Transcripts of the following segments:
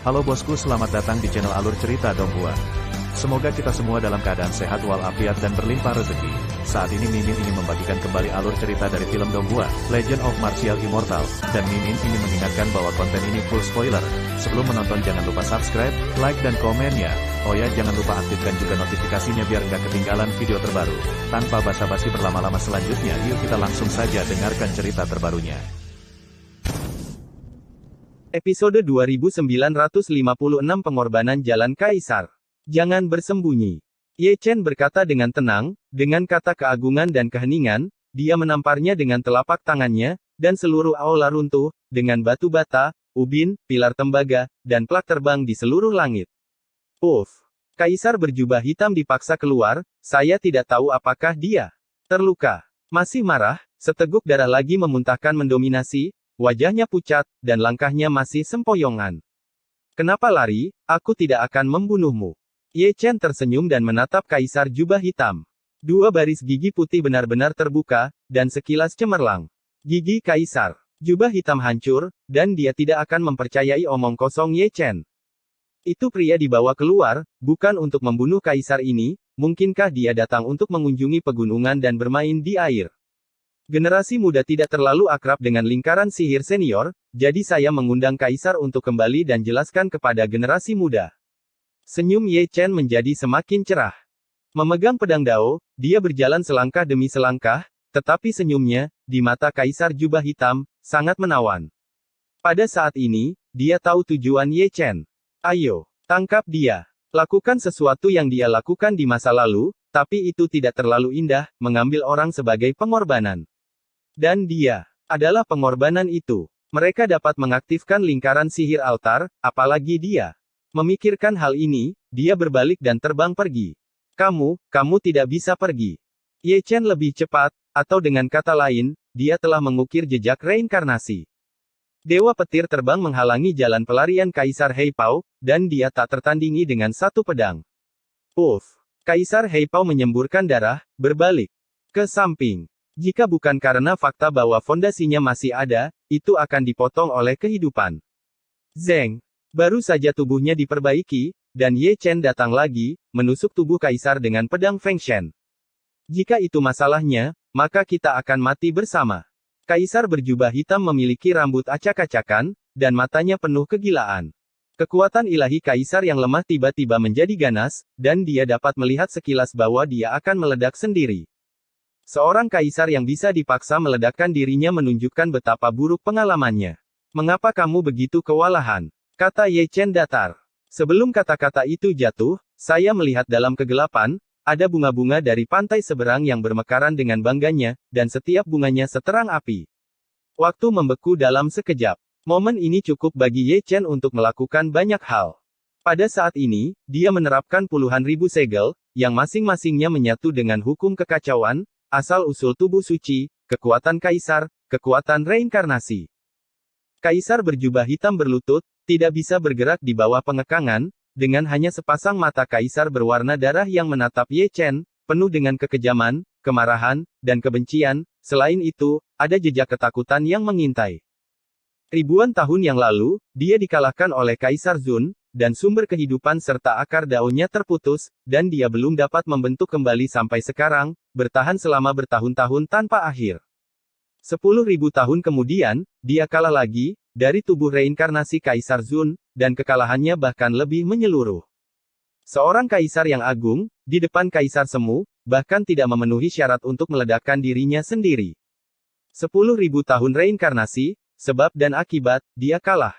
Halo bosku, selamat datang di channel Alur Cerita Donghua. Semoga kita semua dalam keadaan sehat walafiat dan berlimpah rezeki. Saat ini Mimin ingin membagikan kembali alur cerita dari film Donghua, Legend of Martial Immortal, dan Mimin ingin mengingatkan bahwa konten ini full spoiler. Sebelum menonton jangan lupa subscribe, like dan komen ya. Oh ya, jangan lupa aktifkan juga notifikasinya biar nggak ketinggalan video terbaru. Tanpa basa-basi berlama-lama selanjutnya, yuk kita langsung saja dengarkan cerita terbarunya. Episode 2956 Pengorbanan Jalan Kaisar. Jangan bersembunyi. Ye Chen berkata dengan tenang, dengan kata keagungan dan keheningan, dia menamparnya dengan telapak tangannya, dan seluruh aula runtuh, dengan batu bata, ubin, pilar tembaga, dan plak terbang di seluruh langit. Uff! Kaisar berjubah hitam dipaksa keluar, saya tidak tahu apakah dia terluka, masih marah, seteguk darah lagi memuntahkan mendominasi, wajahnya pucat, dan langkahnya masih sempoyongan. Kenapa lari? Aku tidak akan membunuhmu. Ye Chen tersenyum dan menatap Kaisar jubah hitam. Dua baris gigi putih benar-benar terbuka, dan sekilas cemerlang. Gigi Kaisar. Jubah hitam hancur, dan dia tidak akan mempercayai omong kosong Ye Chen. Itu pria dibawa keluar, bukan untuk membunuh Kaisar ini, mungkinkah dia datang untuk mengunjungi pegunungan dan bermain di air? Generasi muda tidak terlalu akrab dengan lingkaran sihir senior, jadi saya mengundang Kaisar untuk kembali dan jelaskan kepada generasi muda. Senyum Ye Chen menjadi semakin cerah. Memegang pedang Dao, dia berjalan selangkah demi selangkah, tetapi senyumnya, di mata Kaisar jubah hitam, sangat menawan. Pada saat ini, dia tahu tujuan Ye Chen. Ayo, tangkap dia. Lakukan sesuatu yang dia lakukan di masa lalu, tapi itu tidak terlalu indah, mengambil orang sebagai pengorbanan. Dan dia adalah pengorbanan itu. Mereka dapat mengaktifkan lingkaran sihir altar, apalagi dia memikirkan hal ini, dia berbalik dan terbang pergi. Kamu tidak bisa pergi. Ye Chen lebih cepat, atau dengan kata lain, dia telah mengukir jejak reinkarnasi. Dewa petir terbang menghalangi jalan pelarian Kaisar He Pao, dan dia tak tertandingi dengan satu pedang. Uff! Kaisar He Pao menyemburkan darah, berbalik ke samping. Jika bukan karena fakta bahwa fondasinya masih ada, itu akan dipotong oleh kehidupan. Zeng. Baru saja tubuhnya diperbaiki, dan Ye Chen datang lagi, menusuk tubuh Kaisar dengan pedang Feng Shen. Jika itu masalahnya, maka kita akan mati bersama. Kaisar berjubah hitam memiliki rambut acak-acakan, dan matanya penuh kegilaan. Kekuatan ilahi Kaisar yang lemah tiba-tiba menjadi ganas, dan dia dapat melihat sekilas bahwa dia akan meledak sendiri. Seorang kaisar yang bisa dipaksa meledakkan dirinya menunjukkan betapa buruk pengalamannya. Mengapa kamu begitu kewalahan? Kata Ye Chen datar. Sebelum kata-kata itu jatuh, saya melihat dalam kegelapan, ada bunga-bunga dari pantai seberang yang bermekaran dengan bangganya, dan setiap bunganya seterang api. Waktu membeku dalam sekejap. Momen ini cukup bagi Ye Chen untuk melakukan banyak hal. Pada saat ini, dia menerapkan puluhan ribu segel, yang masing-masingnya menyatu dengan hukum kekacauan, asal-usul tubuh suci, kekuatan Kaisar, kekuatan reinkarnasi. Kaisar berjubah hitam berlutut, tidak bisa bergerak di bawah pengekangan, dengan hanya sepasang mata Kaisar berwarna darah yang menatap Ye Chen, penuh dengan kekejaman, kemarahan, dan kebencian. Selain itu, ada jejak ketakutan yang mengintai. Ribuan tahun yang lalu, dia dikalahkan oleh Kaisar Zun, dan sumber kehidupan serta akar daunnya terputus, dan dia belum dapat membentuk kembali sampai sekarang, bertahan selama bertahun-tahun tanpa akhir. 10.000 tahun kemudian, dia kalah lagi, dari tubuh reinkarnasi Kaisar Zun, dan kekalahannya bahkan lebih menyeluruh. Seorang kaisar yang agung, di depan Kaisar Semu, bahkan tidak memenuhi syarat untuk meledakkan dirinya sendiri. 10.000 tahun reinkarnasi, sebab dan akibat, dia kalah.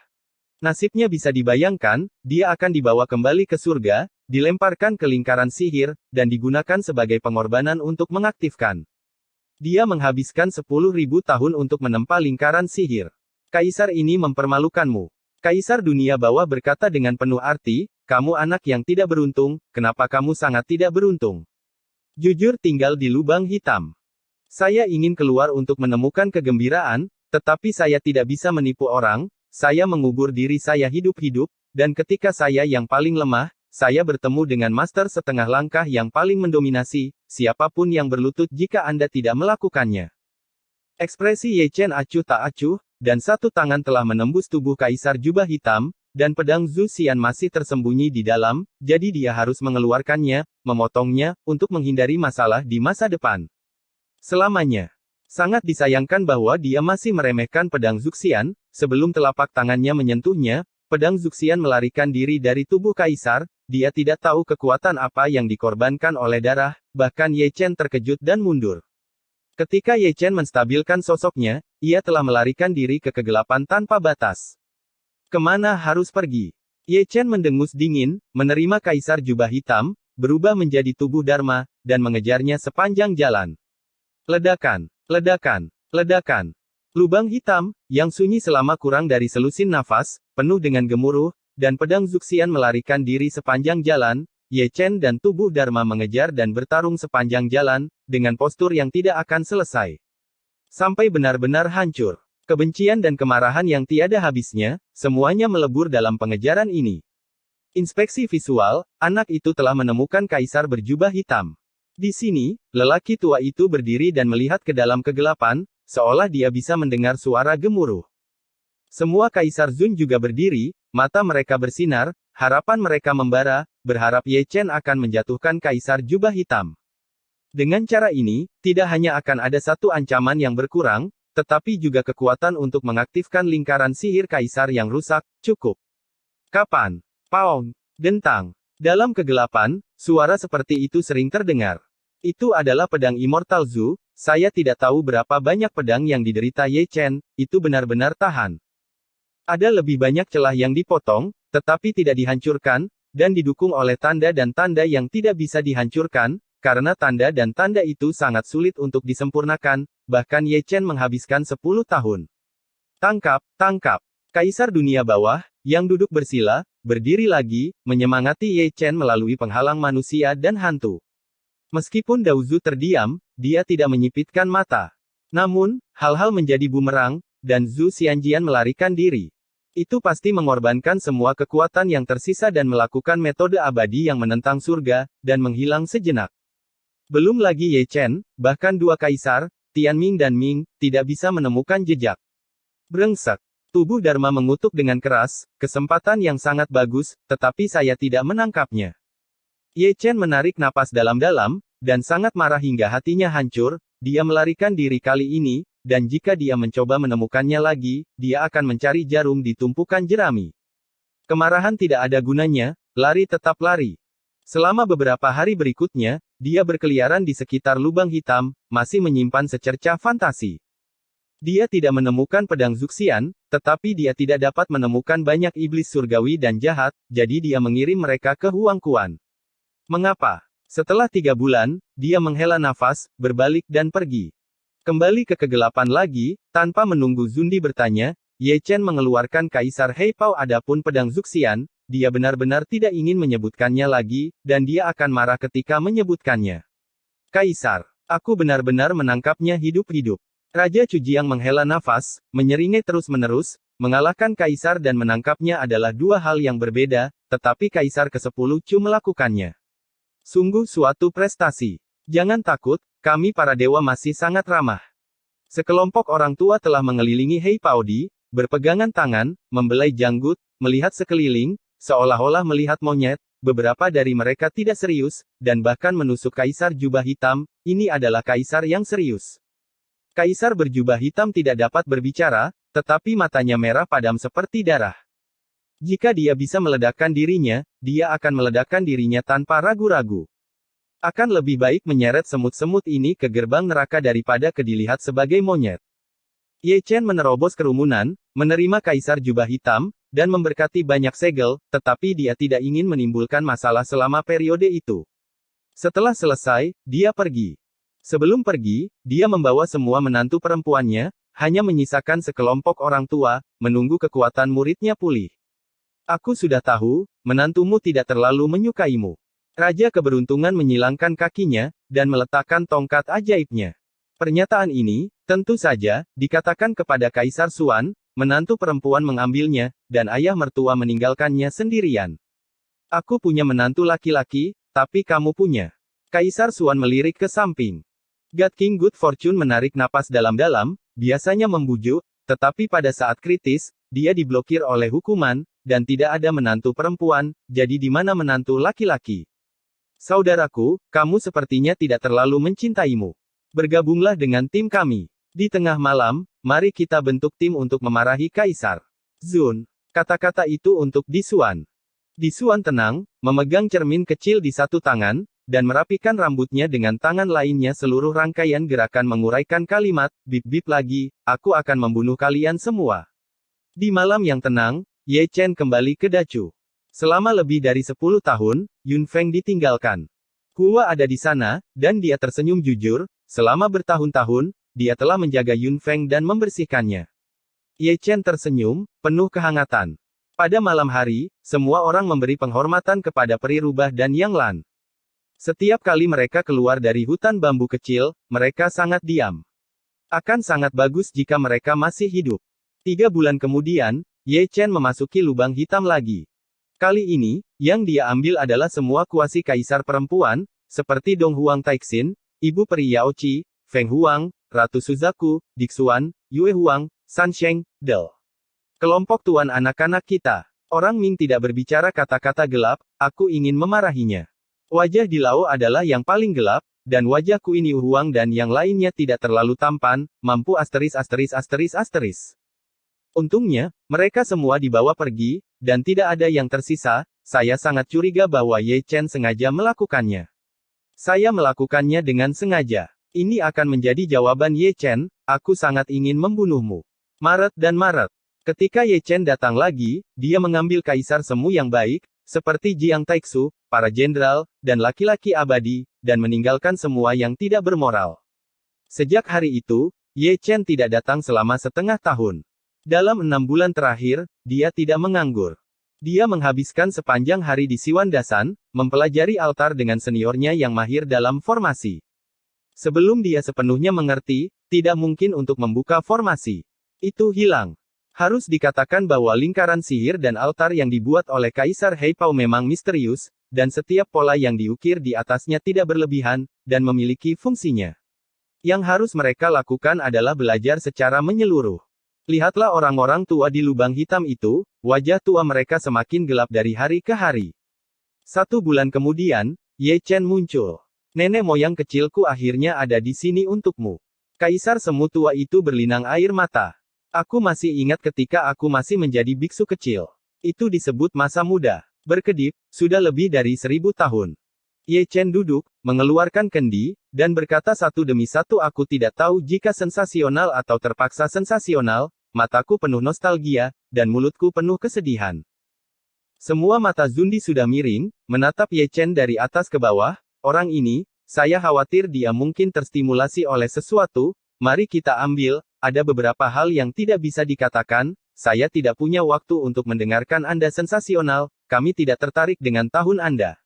Nasibnya bisa dibayangkan, dia akan dibawa kembali ke surga, dilemparkan ke lingkaran sihir, dan digunakan sebagai pengorbanan untuk mengaktifkan. Dia menghabiskan 10.000 tahun untuk menempa lingkaran sihir. Kaisar ini mempermalukanmu. Kaisar dunia bawah berkata dengan penuh arti, kamu anak yang tidak beruntung, kenapa kamu sangat tidak beruntung? Jujur tinggal di lubang hitam. Saya ingin keluar untuk menemukan kegembiraan, tetapi saya tidak bisa menipu orang. Saya mengubur diri saya hidup-hidup, dan ketika saya yang paling lemah, saya bertemu dengan master setengah langkah yang paling mendominasi, siapapun yang berlutut jika Anda tidak melakukannya. Ekspresi Ye Chen acuh tak acuh, dan satu tangan telah menembus tubuh Kaisar jubah hitam, dan pedang Zhu Xian masih tersembunyi di dalam, jadi dia harus mengeluarkannya, memotongnya, untuk menghindari masalah di masa depan. Selamanya. Sangat disayangkan bahwa dia masih meremehkan pedang Zhu Xian, sebelum telapak tangannya menyentuhnya, pedang Zhu Xian melarikan diri dari tubuh kaisar, dia tidak tahu kekuatan apa yang dikorbankan oleh darah, bahkan Ye Chen terkejut dan mundur. Ketika Ye Chen menstabilkan sosoknya, ia telah melarikan diri ke kegelapan tanpa batas. Kemana harus pergi? Ye Chen mendengus dingin, menerima kaisar jubah hitam, berubah menjadi tubuh Dharma, dan mengejarnya sepanjang jalan. Ledakan, ledakan, ledakan. Lubang hitam, yang sunyi selama kurang dari selusin nafas, penuh dengan gemuruh, dan pedang Zhu Xian melarikan diri sepanjang jalan. Ye Chen dan tubuh Dharma mengejar dan bertarung sepanjang jalan, dengan postur yang tidak akan selesai. Sampai benar-benar hancur. Kebencian dan kemarahan yang tiada habisnya, semuanya melebur dalam pengejaran ini. Inspeksi visual, anak itu telah menemukan kaisar berjubah hitam. Di sini, lelaki tua itu berdiri dan melihat ke dalam kegelapan, seolah dia bisa mendengar suara gemuruh. Semua kaisar Zun juga berdiri, mata mereka bersinar, harapan mereka membara, berharap Ye Chen akan menjatuhkan kaisar jubah hitam. Dengan cara ini, tidak hanya akan ada satu ancaman yang berkurang, tetapi juga kekuatan untuk mengaktifkan lingkaran sihir kaisar yang rusak, cukup. Kapan? Paong. Dentang. Dalam kegelapan, suara seperti itu sering terdengar. Itu adalah pedang Immortal Zhu, saya tidak tahu berapa banyak pedang yang diderita Ye Chen, itu benar-benar tahan. Ada lebih banyak celah yang dipotong, tetapi tidak dihancurkan, dan didukung oleh tanda dan tanda yang tidak bisa dihancurkan, karena tanda dan tanda itu sangat sulit untuk disempurnakan, bahkan Ye Chen menghabiskan 10 tahun. Tangkap, tangkap. Kaisar dunia bawah, yang duduk bersila, berdiri lagi, menyemangati Ye Chen melalui penghalang manusia dan hantu. Meskipun Dao Zhu terdiam, dia tidak menyipitkan mata. Namun, hal-hal menjadi bumerang, dan Zhu Xianjian melarikan diri. Itu pasti mengorbankan semua kekuatan yang tersisa dan melakukan metode abadi yang menentang surga, dan menghilang sejenak. Belum lagi Ye Chen, bahkan dua kaisar, Tianming dan Ming, tidak bisa menemukan jejak. Brengsek. Tubuh Dharma mengutuk dengan keras, kesempatan yang sangat bagus, tetapi saya tidak menangkapnya. Ye Chen menarik napas dalam-dalam, dan sangat marah hingga hatinya hancur, dia melarikan diri kali ini, dan jika dia mencoba menemukannya lagi, dia akan mencari jarum di tumpukan jerami. Kemarahan tidak ada gunanya, lari tetap lari. Selama beberapa hari berikutnya, dia berkeliaran di sekitar lubang hitam, masih menyimpan secercah fantasi. Dia tidak menemukan pedang Zhu Xian, tetapi dia tidak dapat menemukan banyak iblis surgawi dan jahat, jadi dia mengirim mereka ke Huang Quan. Mengapa? Setelah 3 bulan, dia menghela nafas, berbalik dan pergi. Kembali ke kegelapan lagi, tanpa menunggu Zundi bertanya, Ye Chen mengeluarkan Kaisar Hei Pao adapun pedang Zhu Xian, dia benar-benar tidak ingin menyebutkannya lagi, dan dia akan marah ketika menyebutkannya. Kaisar, aku benar-benar menangkapnya hidup-hidup. Raja Cujiang menghela nafas, menyeringai terus-menerus, mengalahkan Kaisar dan menangkapnya adalah dua hal yang berbeda, tetapi Kaisar ke-10 Chu melakukannya. Sungguh suatu prestasi. Jangan takut, kami para dewa masih sangat ramah. Sekelompok orang tua telah mengelilingi Hei Paodi, berpegangan tangan, membelai janggut, melihat sekeliling, seolah-olah melihat monyet, beberapa dari mereka tidak serius, dan bahkan menusuk Kaisar jubah hitam, ini adalah Kaisar yang serius. Kaisar berjubah hitam tidak dapat berbicara, tetapi matanya merah padam seperti darah. Jika dia bisa meledakkan dirinya, dia akan meledakkan dirinya tanpa ragu-ragu. Akan lebih baik menyeret semut-semut ini ke gerbang neraka daripada dilihat sebagai monyet. Ye Chen menerobos kerumunan, menerima Kaisar jubah hitam, dan memberkati banyak segel, tetapi dia tidak ingin menimbulkan masalah selama periode itu. Setelah selesai, dia pergi. Sebelum pergi, dia membawa semua menantu perempuannya, hanya menyisakan sekelompok orang tua, menunggu kekuatan muridnya pulih. Aku sudah tahu, menantumu tidak terlalu menyukaimu. Raja Keberuntungan menyilangkan kakinya, dan meletakkan tongkat ajaibnya. Pernyataan ini, tentu saja, dikatakan kepada Kaisar Xuan, menantu perempuan mengambilnya, dan ayah mertua meninggalkannya sendirian. Aku punya menantu laki-laki, tapi kamu punya. Kaisar Xuan melirik ke samping. God King Good Fortune menarik napas dalam-dalam, biasanya membujuk, tetapi pada saat kritis, dia diblokir oleh hukuman, dan tidak ada menantu perempuan, jadi di mana menantu laki-laki? Saudaraku, kamu sepertinya tidak terlalu mencintaimu. Bergabunglah dengan tim kami. Di tengah malam, mari kita bentuk tim untuk memarahi Kaisar. Zun. Kata-kata itu untuk Disuan. Disuan tenang, memegang cermin kecil di satu tangan, dan merapikan rambutnya dengan tangan lainnya. Seluruh rangkaian gerakan menguraikan kalimat, bip-bip lagi, aku akan membunuh kalian semua. Di malam yang tenang, Ye Chen kembali ke Dacu. Selama lebih dari 10 tahun, Yun Feng ditinggalkan. Hua ada di sana, dan dia tersenyum jujur, selama bertahun-tahun, dia telah menjaga Yun Feng dan membersihkannya. Ye Chen tersenyum, penuh kehangatan. Pada malam hari, semua orang memberi penghormatan kepada peri rubah dan Yang Lan. Setiap kali mereka keluar dari hutan bambu kecil, mereka sangat diam. Akan sangat bagus jika mereka masih hidup. 3 bulan kemudian, Ye Chen memasuki lubang hitam lagi. Kali ini, yang dia ambil adalah semua kuasi kaisar perempuan, seperti Dong Huang Taixin, Ibu Peri Yao Qi, Feng Huang, Ratu Suzaku, Dixuan, Yue Huang, San Sheng, Del. Kelompok tuan anak-anak kita. Orang Ming tidak berbicara kata-kata gelap, aku ingin memarahinya. Wajah di Lao adalah yang paling gelap, dan wajah Kuini Huang dan yang lainnya tidak terlalu tampan, mampu asteris. Untungnya, mereka semua dibawa pergi, dan tidak ada yang tersisa. Saya sangat curiga bahwa Ye Chen sengaja melakukannya. Saya melakukannya dengan sengaja. Ini akan menjadi jawaban Ye Chen, aku sangat ingin membunuhmu. Maret dan Maret. Ketika Ye Chen datang lagi, dia mengambil kaisar semu yang baik, seperti Jiang Taixu, para jenderal, dan laki-laki abadi, dan meninggalkan semua yang tidak bermoral. Sejak hari itu, Ye Chen tidak datang selama setengah tahun. Dalam 6 bulan terakhir, dia tidak menganggur. Dia menghabiskan sepanjang hari di Siwan Dasan, mempelajari altar dengan seniornya yang mahir dalam formasi. Sebelum dia sepenuhnya mengerti, tidak mungkin untuk membuka formasi. Itu hilang. Harus dikatakan bahwa lingkaran sihir dan altar yang dibuat oleh Kaisar Heipao memang misterius, dan setiap pola yang diukir di atasnya tidak berlebihan, dan memiliki fungsinya. Yang harus mereka lakukan adalah belajar secara menyeluruh. Lihatlah orang-orang tua di lubang hitam itu, wajah tua mereka semakin gelap dari hari ke hari. 1 bulan kemudian, Ye Chen muncul. Nenek moyang kecilku akhirnya ada di sini untukmu. Kaisar semu tua itu berlinang air mata. Aku masih ingat ketika aku masih menjadi biksu kecil. Itu disebut masa muda. Berkedip, sudah lebih dari 1000 tahun. Ye Chen duduk, mengeluarkan kendi, dan berkata satu demi satu, aku tidak tahu jika sensasional atau terpaksa sensasional. Mataku penuh nostalgia, dan mulutku penuh kesedihan. Semua mata Zundi sudah miring, menatap Ye Chen dari atas ke bawah. Orang ini, saya khawatir dia mungkin terstimulasi oleh sesuatu. Mari kita ambil, ada beberapa hal yang tidak bisa dikatakan. Saya tidak punya waktu untuk mendengarkan Anda sensasional, kami tidak tertarik dengan tahun Anda.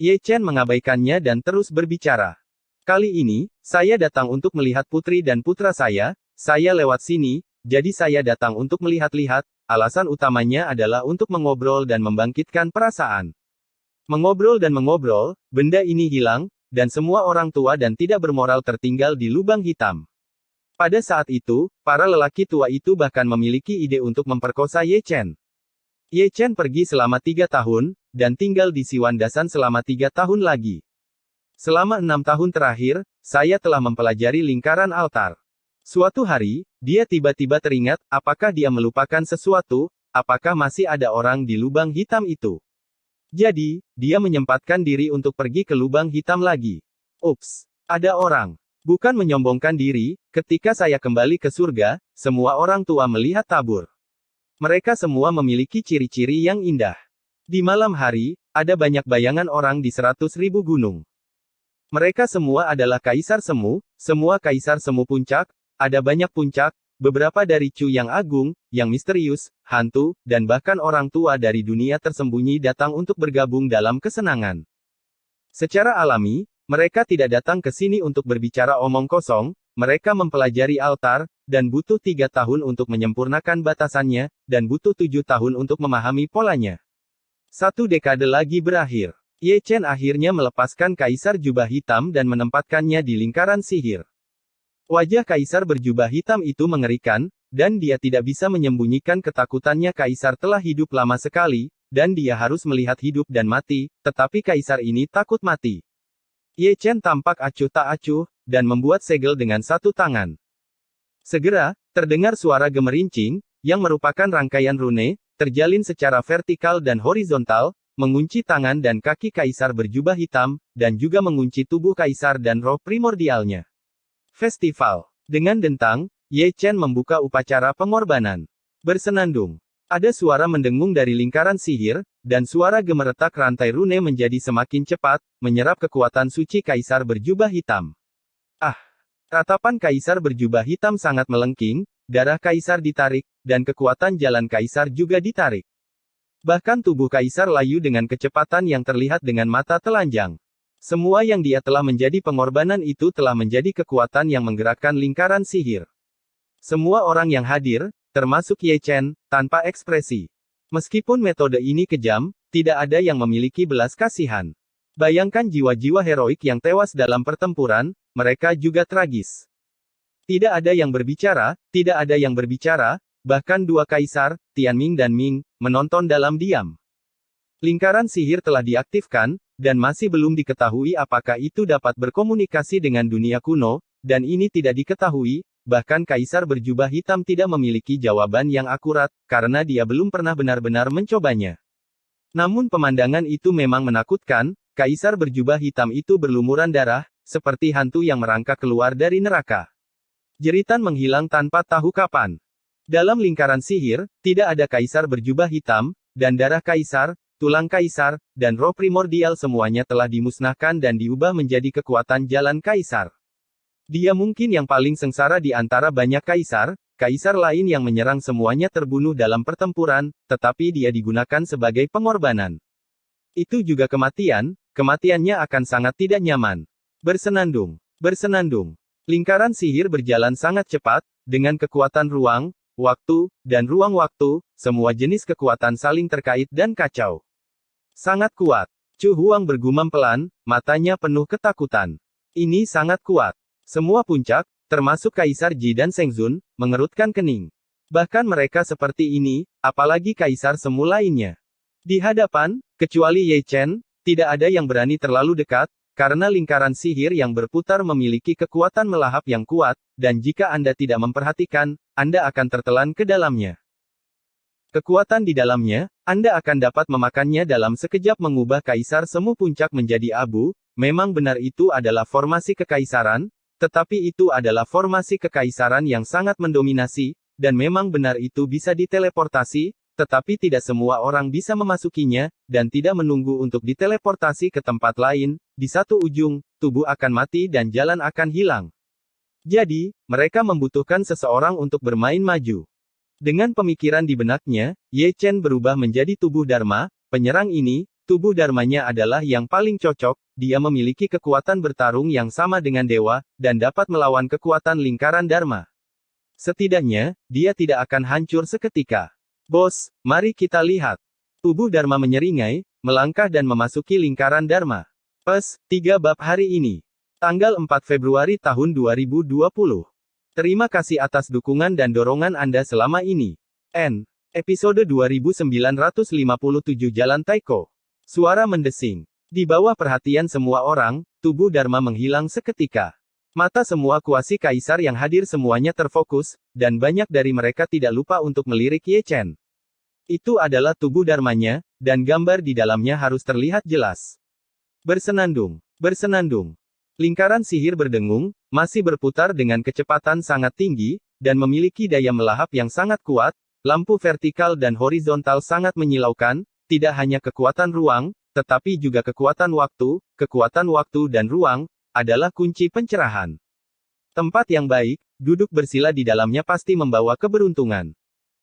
Ye Chen mengabaikannya dan terus berbicara. Kali ini, saya datang untuk melihat putri dan putra saya lewat sini. Jadi saya datang untuk melihat-lihat, alasan utamanya adalah untuk mengobrol dan membangkitkan perasaan. Mengobrol dan mengobrol, benda ini hilang, dan semua orang tua dan tidak bermoral tertinggal di lubang hitam. Pada saat itu, para lelaki tua itu bahkan memiliki ide untuk memperkosa Ye Chen. Ye Chen pergi selama 3 tahun, dan tinggal di Siwan Dasan selama 3 tahun lagi. Selama 6 tahun terakhir, saya telah mempelajari lingkaran altar. Suatu hari, dia tiba-tiba teringat, apakah dia melupakan sesuatu, apakah masih ada orang di lubang hitam itu. Jadi, dia menyempatkan diri untuk pergi ke lubang hitam lagi. Ups, ada orang. Bukan menyombongkan diri, ketika saya kembali ke surga, semua orang tua melihat tabur. Mereka semua memiliki ciri-ciri yang indah. Di malam hari, ada banyak bayangan orang di 100.000 gunung. Mereka semua adalah kaisar semu, semua kaisar semu puncak. Ada banyak puncak, beberapa dari Chu yang agung, yang misterius, hantu, dan bahkan orang tua dari dunia tersembunyi datang untuk bergabung dalam kesenangan. Secara alami, mereka tidak datang ke sini untuk berbicara omong kosong, mereka mempelajari altar, dan butuh 3 tahun untuk menyempurnakan batasannya, dan butuh 7 tahun untuk memahami polanya. 1 dekade lagi berakhir. Ye Chen akhirnya melepaskan kaisar jubah hitam dan menempatkannya di lingkaran sihir. Wajah kaisar berjubah hitam itu mengerikan, dan dia tidak bisa menyembunyikan ketakutannya. Kaisar telah hidup lama sekali, dan dia harus melihat hidup dan mati, tetapi kaisar ini takut mati. Ye Chen tampak acuh tak acuh, dan membuat segel dengan satu tangan. Segera, terdengar suara gemerincing, yang merupakan rangkaian rune, terjalin secara vertikal dan horizontal, mengunci tangan dan kaki kaisar berjubah hitam, dan juga mengunci tubuh kaisar dan roh primordialnya. Festival. Dengan dentang, Ye Chen membuka upacara pengorbanan. Bersenandung. Ada suara mendengung dari lingkaran sihir, dan suara gemeretak rantai rune menjadi semakin cepat, menyerap kekuatan suci kaisar berjubah hitam. Ah! Ratapan kaisar berjubah hitam sangat melengking, darah kaisar ditarik, dan kekuatan jalan kaisar juga ditarik. Bahkan tubuh kaisar layu dengan kecepatan yang terlihat dengan mata telanjang. Semua yang dia telah menjadi pengorbanan itu telah menjadi kekuatan yang menggerakkan lingkaran sihir. Semua orang yang hadir, termasuk Ye Chen, tanpa ekspresi. Meskipun metode ini kejam, tidak ada yang memiliki belas kasihan. Bayangkan jiwa-jiwa heroik yang tewas dalam pertempuran, mereka juga tragis. Tidak ada yang berbicara, bahkan dua kaisar, Tianming dan Ming, menonton dalam diam. Lingkaran sihir telah diaktifkan, dan masih belum diketahui apakah itu dapat berkomunikasi dengan dunia kuno, dan ini tidak diketahui, bahkan kaisar berjubah hitam tidak memiliki jawaban yang akurat, karena dia belum pernah benar-benar mencobanya. Namun pemandangan itu memang menakutkan, kaisar berjubah hitam itu berlumuran darah, seperti hantu yang merangkak keluar dari neraka. Jeritan menghilang tanpa tahu kapan. Dalam lingkaran sihir, tidak ada kaisar berjubah hitam, dan darah kaisar, tulang kaisar, dan roh primordial semuanya telah dimusnahkan dan diubah menjadi kekuatan jalan kaisar. Dia mungkin yang paling sengsara di antara banyak kaisar, kaisar lain yang menyerang semuanya terbunuh dalam pertempuran, tetapi dia digunakan sebagai pengorbanan. Itu juga kematian, kematiannya akan sangat tidak nyaman. Bersenandung. Lingkaran sihir berjalan sangat cepat, dengan kekuatan ruang, waktu, dan ruang waktu, semua jenis kekuatan saling terkait dan kacau. Sangat kuat. Chu Huang bergumam pelan, matanya penuh ketakutan. Ini sangat kuat. Semua puncak, termasuk Kaisar Ji dan Sengzun, mengerutkan kening. Bahkan mereka seperti ini, apalagi kaisar semu lainnya. Di hadapan, kecuali Ye Chen, tidak ada yang berani terlalu dekat, karena lingkaran sihir yang berputar memiliki kekuatan melahap yang kuat, dan jika Anda tidak memperhatikan, Anda akan tertelan ke dalamnya. Kekuatan di dalamnya, Anda akan dapat memakannya dalam sekejap mengubah kaisar semu puncak menjadi abu. Memang benar itu adalah formasi kekaisaran, tetapi itu adalah formasi kekaisaran yang sangat mendominasi, dan memang benar itu bisa diteleportasi, tetapi tidak semua orang bisa memasukinya, dan tidak menunggu untuk diteleportasi ke tempat lain. Di satu ujung, tubuh akan mati dan jalan akan hilang. Jadi, mereka membutuhkan seseorang untuk bermain maju. Dengan pemikiran di benaknya, Ye Chen berubah menjadi tubuh Dharma. Penyerang ini, tubuh Dharmanya adalah yang paling cocok. Dia memiliki kekuatan bertarung yang sama dengan dewa, dan dapat melawan kekuatan lingkaran Dharma. Setidaknya, dia tidak akan hancur seketika. Bos, mari kita lihat. Tubuh Dharma menyeringai, melangkah dan memasuki lingkaran Dharma. 3 bab hari ini. Tanggal 4 Februari tahun 2020. Terima kasih atas dukungan dan dorongan Anda selama ini. Episode 2957 Jalan Taiko. Suara mendesing. Di bawah perhatian semua orang, tubuh Dharma menghilang seketika. Mata semua kuasi kaisar yang hadir semuanya terfokus, dan banyak dari mereka tidak lupa untuk melirik Ye Chen. Itu adalah tubuh Dharmanya, dan gambar di dalamnya harus terlihat jelas. Bersenandung. Lingkaran sihir berdengung, masih berputar dengan kecepatan sangat tinggi, dan memiliki daya melahap yang sangat kuat. Lampu vertikal dan horizontal sangat menyilaukan, tidak hanya kekuatan ruang, tetapi juga kekuatan waktu dan ruang, adalah kunci pencerahan. Tempat yang baik, duduk bersila di dalamnya pasti membawa keberuntungan.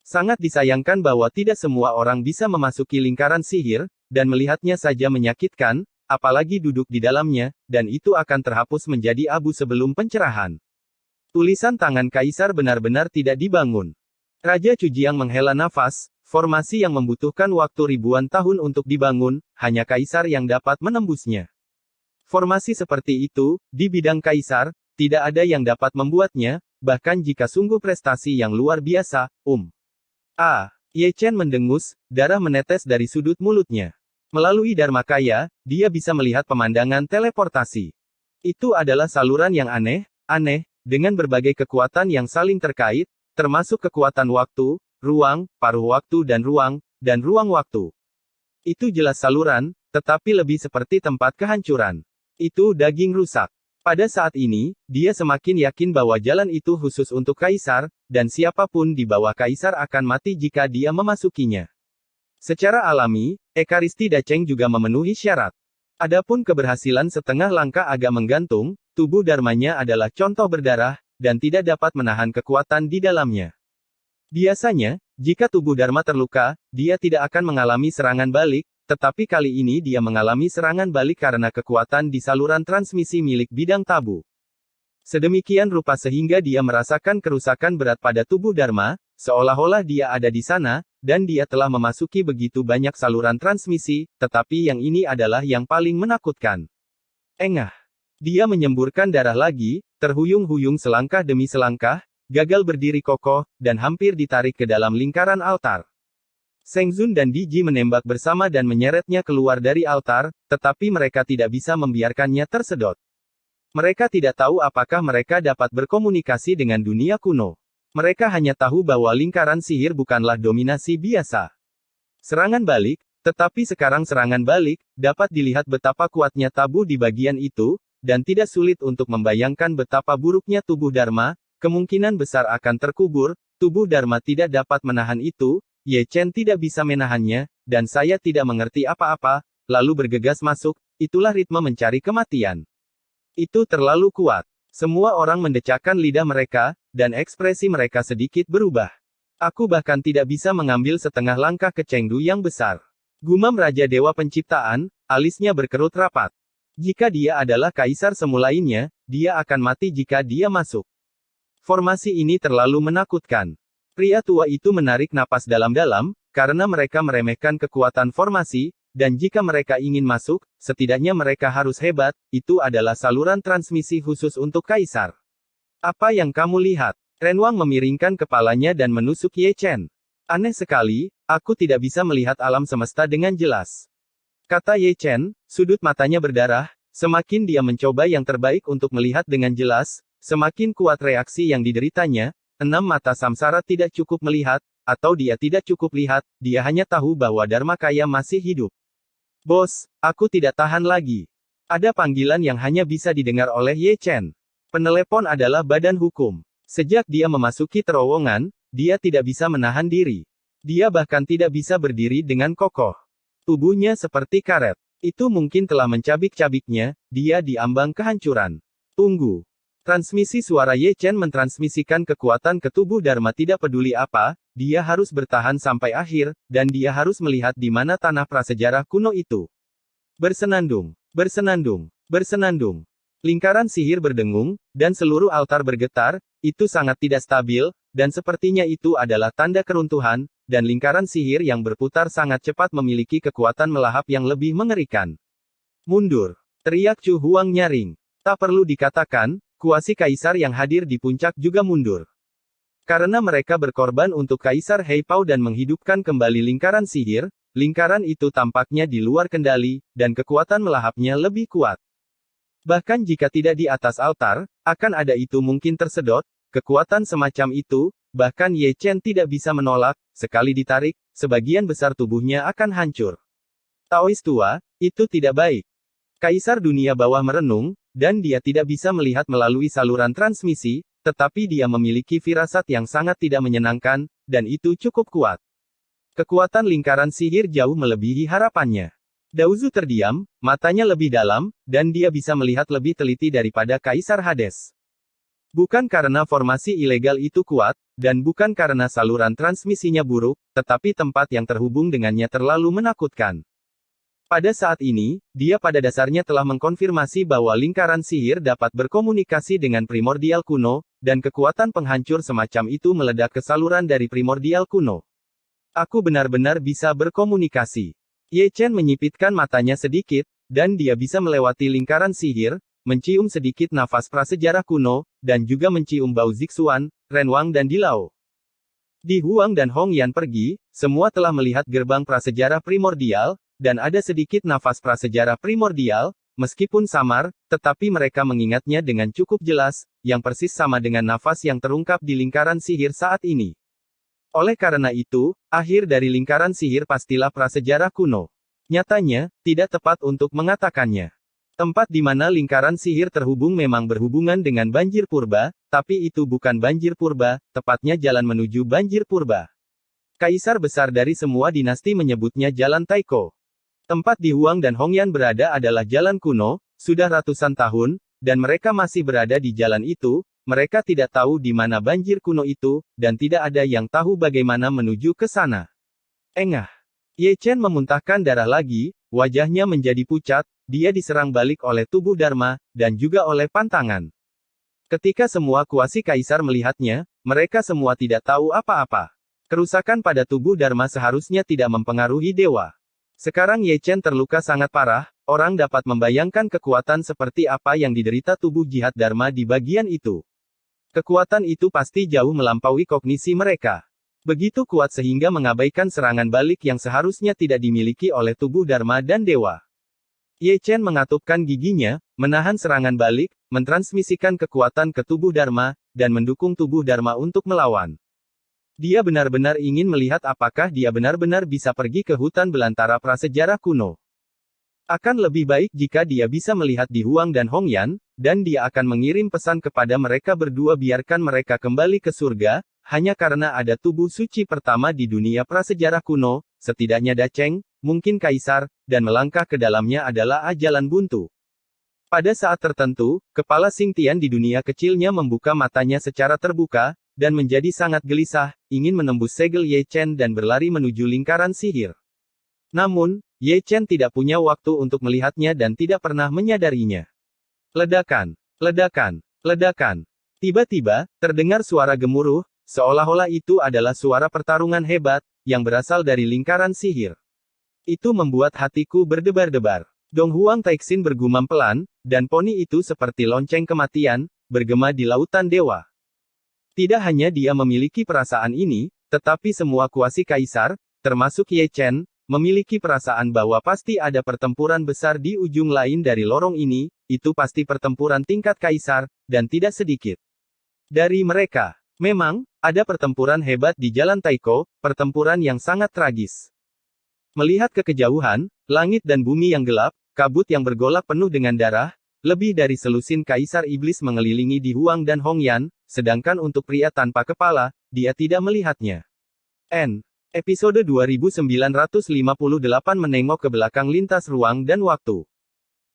Sangat disayangkan bahwa tidak semua orang bisa memasuki lingkaran sihir, dan melihatnya saja menyakitkan, apalagi duduk di dalamnya, dan itu akan terhapus menjadi abu sebelum pencerahan. Tulisan tangan kaisar benar-benar tidak dibangun. Raja Cujiang menghela nafas, formasi yang membutuhkan waktu ribuan tahun untuk dibangun, hanya kaisar yang dapat menembusnya. Formasi seperti itu, di bidang kaisar, tidak ada yang dapat membuatnya, bahkan jika sungguh prestasi yang luar biasa, Ye Chen mendengus, darah menetes dari sudut mulutnya. Melalui Dharmakaya, dia bisa melihat pemandangan teleportasi. Itu adalah saluran yang aneh, dengan berbagai kekuatan yang saling terkait, termasuk kekuatan waktu, ruang, paruh waktu dan ruang waktu. Itu jelas saluran, tetapi lebih seperti tempat kehancuran. Itu daging rusak. Pada saat ini, dia semakin yakin bahwa jalan itu khusus untuk kaisar, dan siapapun di bawah kaisar akan mati jika dia memasukinya. Secara alami, Ekaristi Dacheng juga memenuhi syarat. Adapun keberhasilan setengah langkah agak menggantung, tubuh dharmanya adalah contoh berdarah, dan tidak dapat menahan kekuatan di dalamnya. Biasanya, jika tubuh dharma terluka, dia tidak akan mengalami serangan balik, tetapi kali ini dia mengalami serangan balik karena kekuatan di saluran transmisi milik bidang tabu. Sedemikian rupa sehingga dia merasakan kerusakan berat pada tubuh dharma, seolah-olah dia ada di sana, dan dia telah memasuki begitu banyak saluran transmisi, tetapi yang ini adalah yang paling menakutkan. Engah. Dia menyemburkan darah lagi, terhuyung-huyung selangkah demi selangkah, gagal berdiri kokoh, dan hampir ditarik ke dalam lingkaran altar. Seng Zun dan Di Ji menembak bersama dan menyeretnya keluar dari altar, tetapi mereka tidak bisa membiarkannya tersedot. Mereka tidak tahu apakah mereka dapat berkomunikasi dengan dunia kuno. Mereka hanya tahu bahwa lingkaran sihir bukanlah dominasi biasa. Serangan balik, tetapi sekarang serangan balik, dapat dilihat betapa kuatnya tabu di bagian itu, dan tidak sulit untuk membayangkan betapa buruknya tubuh dharma, kemungkinan besar akan terkubur, tubuh dharma tidak dapat menahan itu, Ye Chen tidak bisa menahannya, dan saya tidak mengerti apa-apa, lalu bergegas masuk, itulah ritme mencari kematian. Itu terlalu kuat. Semua orang mendecakkan lidah mereka, dan ekspresi mereka sedikit berubah. Aku bahkan tidak bisa mengambil setengah langkah ke Chengdu yang besar. Gumam Raja Dewa Penciptaan, alisnya berkerut rapat. Jika dia adalah kaisar semulainya, dia akan mati jika dia masuk. Formasi ini terlalu menakutkan. Pria tua itu menarik napas dalam-dalam, karena mereka meremehkan kekuatan formasi, dan jika mereka ingin masuk, setidaknya mereka harus hebat, itu adalah saluran transmisi khusus untuk kaisar. Apa yang kamu lihat? Renwang memiringkan kepalanya dan menusuk Ye Chen. Aneh sekali, aku tidak bisa melihat alam semesta dengan jelas. Kata Ye Chen, sudut matanya berdarah, semakin dia mencoba yang terbaik untuk melihat dengan jelas, semakin kuat reaksi yang dideritanya. 6 mata samsara tidak cukup melihat, atau dia tidak cukup lihat, dia hanya tahu bahwa Dharmakaya masih hidup. Bos, aku tidak tahan lagi. Ada panggilan yang hanya bisa didengar oleh Ye Chen. Penelepon adalah badan hukum. Sejak dia memasuki terowongan, dia tidak bisa menahan diri. Dia bahkan tidak bisa berdiri dengan kokoh. Tubuhnya seperti karet. Itu mungkin telah mencabik-cabiknya, dia diambang kehancuran. Tunggu. Transmisi suara Ye Chen mentransmisikan kekuatan ke tubuh dharma tidak peduli apa, dia harus bertahan sampai akhir, dan dia harus melihat di mana tanah prasejarah kuno itu. Bersenandung, bersenandung, bersenandung. Lingkaran sihir berdengung, dan seluruh altar bergetar, itu sangat tidak stabil, dan sepertinya itu adalah tanda keruntuhan, dan lingkaran sihir yang berputar sangat cepat memiliki kekuatan melahap yang lebih mengerikan. Mundur, teriak Chu Huang nyaring. Tak perlu dikatakan, kuasi kaisar yang hadir di puncak juga mundur. Karena mereka berkorban untuk Kaisar Heipao dan menghidupkan kembali lingkaran sihir, lingkaran itu tampaknya di luar kendali, dan kekuatan melahapnya lebih kuat. Bahkan jika tidak di atas altar, akan ada itu mungkin tersedot, kekuatan semacam itu, bahkan Ye Chen tidak bisa menolak, sekali ditarik, sebagian besar tubuhnya akan hancur. Taois tua, itu tidak baik. Kaisar dunia bawah merenung, dan dia tidak bisa melihat melalui saluran transmisi, tetapi dia memiliki firasat yang sangat tidak menyenangkan, dan itu cukup kuat. Kekuatan lingkaran sihir jauh melebihi harapannya. Daozu terdiam, matanya lebih dalam, dan dia bisa melihat lebih teliti daripada Kaisar Hades. Bukan karena formasi ilegal itu kuat, dan bukan karena saluran transmisinya buruk, tetapi tempat yang terhubung dengannya terlalu menakutkan. Pada saat ini, dia pada dasarnya telah mengkonfirmasi bahwa lingkaran sihir dapat berkomunikasi dengan primordial kuno, dan kekuatan penghancur semacam itu meledak ke saluran dari primordial kuno. Aku benar-benar bisa berkomunikasi. Ye Chen menyipitkan matanya sedikit, dan dia bisa melewati lingkaran sihir, mencium sedikit nafas prasejarah kuno, dan juga mencium bau Zixuan, Renwang dan Dilao. Di Huang dan Hongyan pergi, semua telah melihat gerbang prasejarah primordial, dan ada sedikit nafas prasejarah primordial, meskipun samar, tetapi mereka mengingatnya dengan cukup jelas, yang persis sama dengan nafas yang terungkap di lingkaran sihir saat ini. Oleh karena itu, akhir dari lingkaran sihir pastilah prasejarah kuno. Nyatanya, tidak tepat untuk mengatakannya. Tempat di mana lingkaran sihir terhubung memang berhubungan dengan banjir purba, tapi itu bukan banjir purba, tepatnya jalan menuju banjir purba. Kaisar besar dari semua dinasti menyebutnya Jalan Taiko. Tempat di Huang dan Hongyan berada adalah jalan kuno, sudah ratusan tahun, dan mereka masih berada di jalan itu. Mereka tidak tahu di mana banjir kuno itu, dan tidak ada yang tahu bagaimana menuju ke sana. Engah. Ye Chen memuntahkan darah lagi, wajahnya menjadi pucat, dia diserang balik oleh tubuh Dharma, dan juga oleh pantangan. Ketika semua kuasi kaisar melihatnya, mereka semua tidak tahu apa-apa. Kerusakan pada tubuh Dharma seharusnya tidak mempengaruhi dewa. Sekarang Ye Chen terluka sangat parah, orang dapat membayangkan kekuatan seperti apa yang diderita tubuh jihad Dharma di bagian itu. Kekuatan itu pasti jauh melampaui kognisi mereka. Begitu kuat sehingga mengabaikan serangan balik yang seharusnya tidak dimiliki oleh tubuh Dharma dan dewa. Ye Chen mengatupkan giginya, menahan serangan balik, mentransmisikan kekuatan ke tubuh Dharma, dan mendukung tubuh Dharma untuk melawan. Dia benar-benar ingin melihat apakah dia benar-benar bisa pergi ke hutan belantara prasejarah kuno. Akan lebih baik jika dia bisa melihat di Huang dan Hongyan, dan dia akan mengirim pesan kepada mereka berdua biarkan mereka kembali ke surga, hanya karena ada tubuh suci pertama di dunia prasejarah kuno, setidaknya Dacheng, mungkin kaisar, dan melangkah ke dalamnya adalah ajalan buntu. Pada saat tertentu, kepala Xing Tian di dunia kecilnya membuka matanya secara terbuka, dan menjadi sangat gelisah, ingin menembus segel Ye Chen dan berlari menuju lingkaran sihir. Namun, Ye Chen tidak punya waktu untuk melihatnya dan tidak pernah menyadarinya. Ledakan, ledakan, ledakan. Tiba-tiba, terdengar suara gemuruh, seolah-olah itu adalah suara pertarungan hebat, yang berasal dari lingkaran sihir. Itu membuat hatiku berdebar-debar. Dong Huang Taixin bergumam pelan, dan poni itu seperti lonceng kematian, bergema di lautan dewa. Tidak hanya dia memiliki perasaan ini, tetapi semua kuasi kaisar, termasuk Ye Chen, memiliki perasaan bahwa pasti ada pertempuran besar di ujung lain dari lorong ini, itu pasti pertempuran tingkat kaisar, dan tidak sedikit dari mereka. Memang, ada pertempuran hebat di Jalan Taiko, pertempuran yang sangat tragis. Melihat ke kejauhan, langit dan bumi yang gelap, kabut yang bergolak penuh dengan darah, lebih dari selusin kaisar iblis mengelilingi di Huang dan Hongyan, sedangkan untuk pria tanpa kepala, dia tidak melihatnya. Episode 2958 menengok ke belakang lintas ruang dan waktu.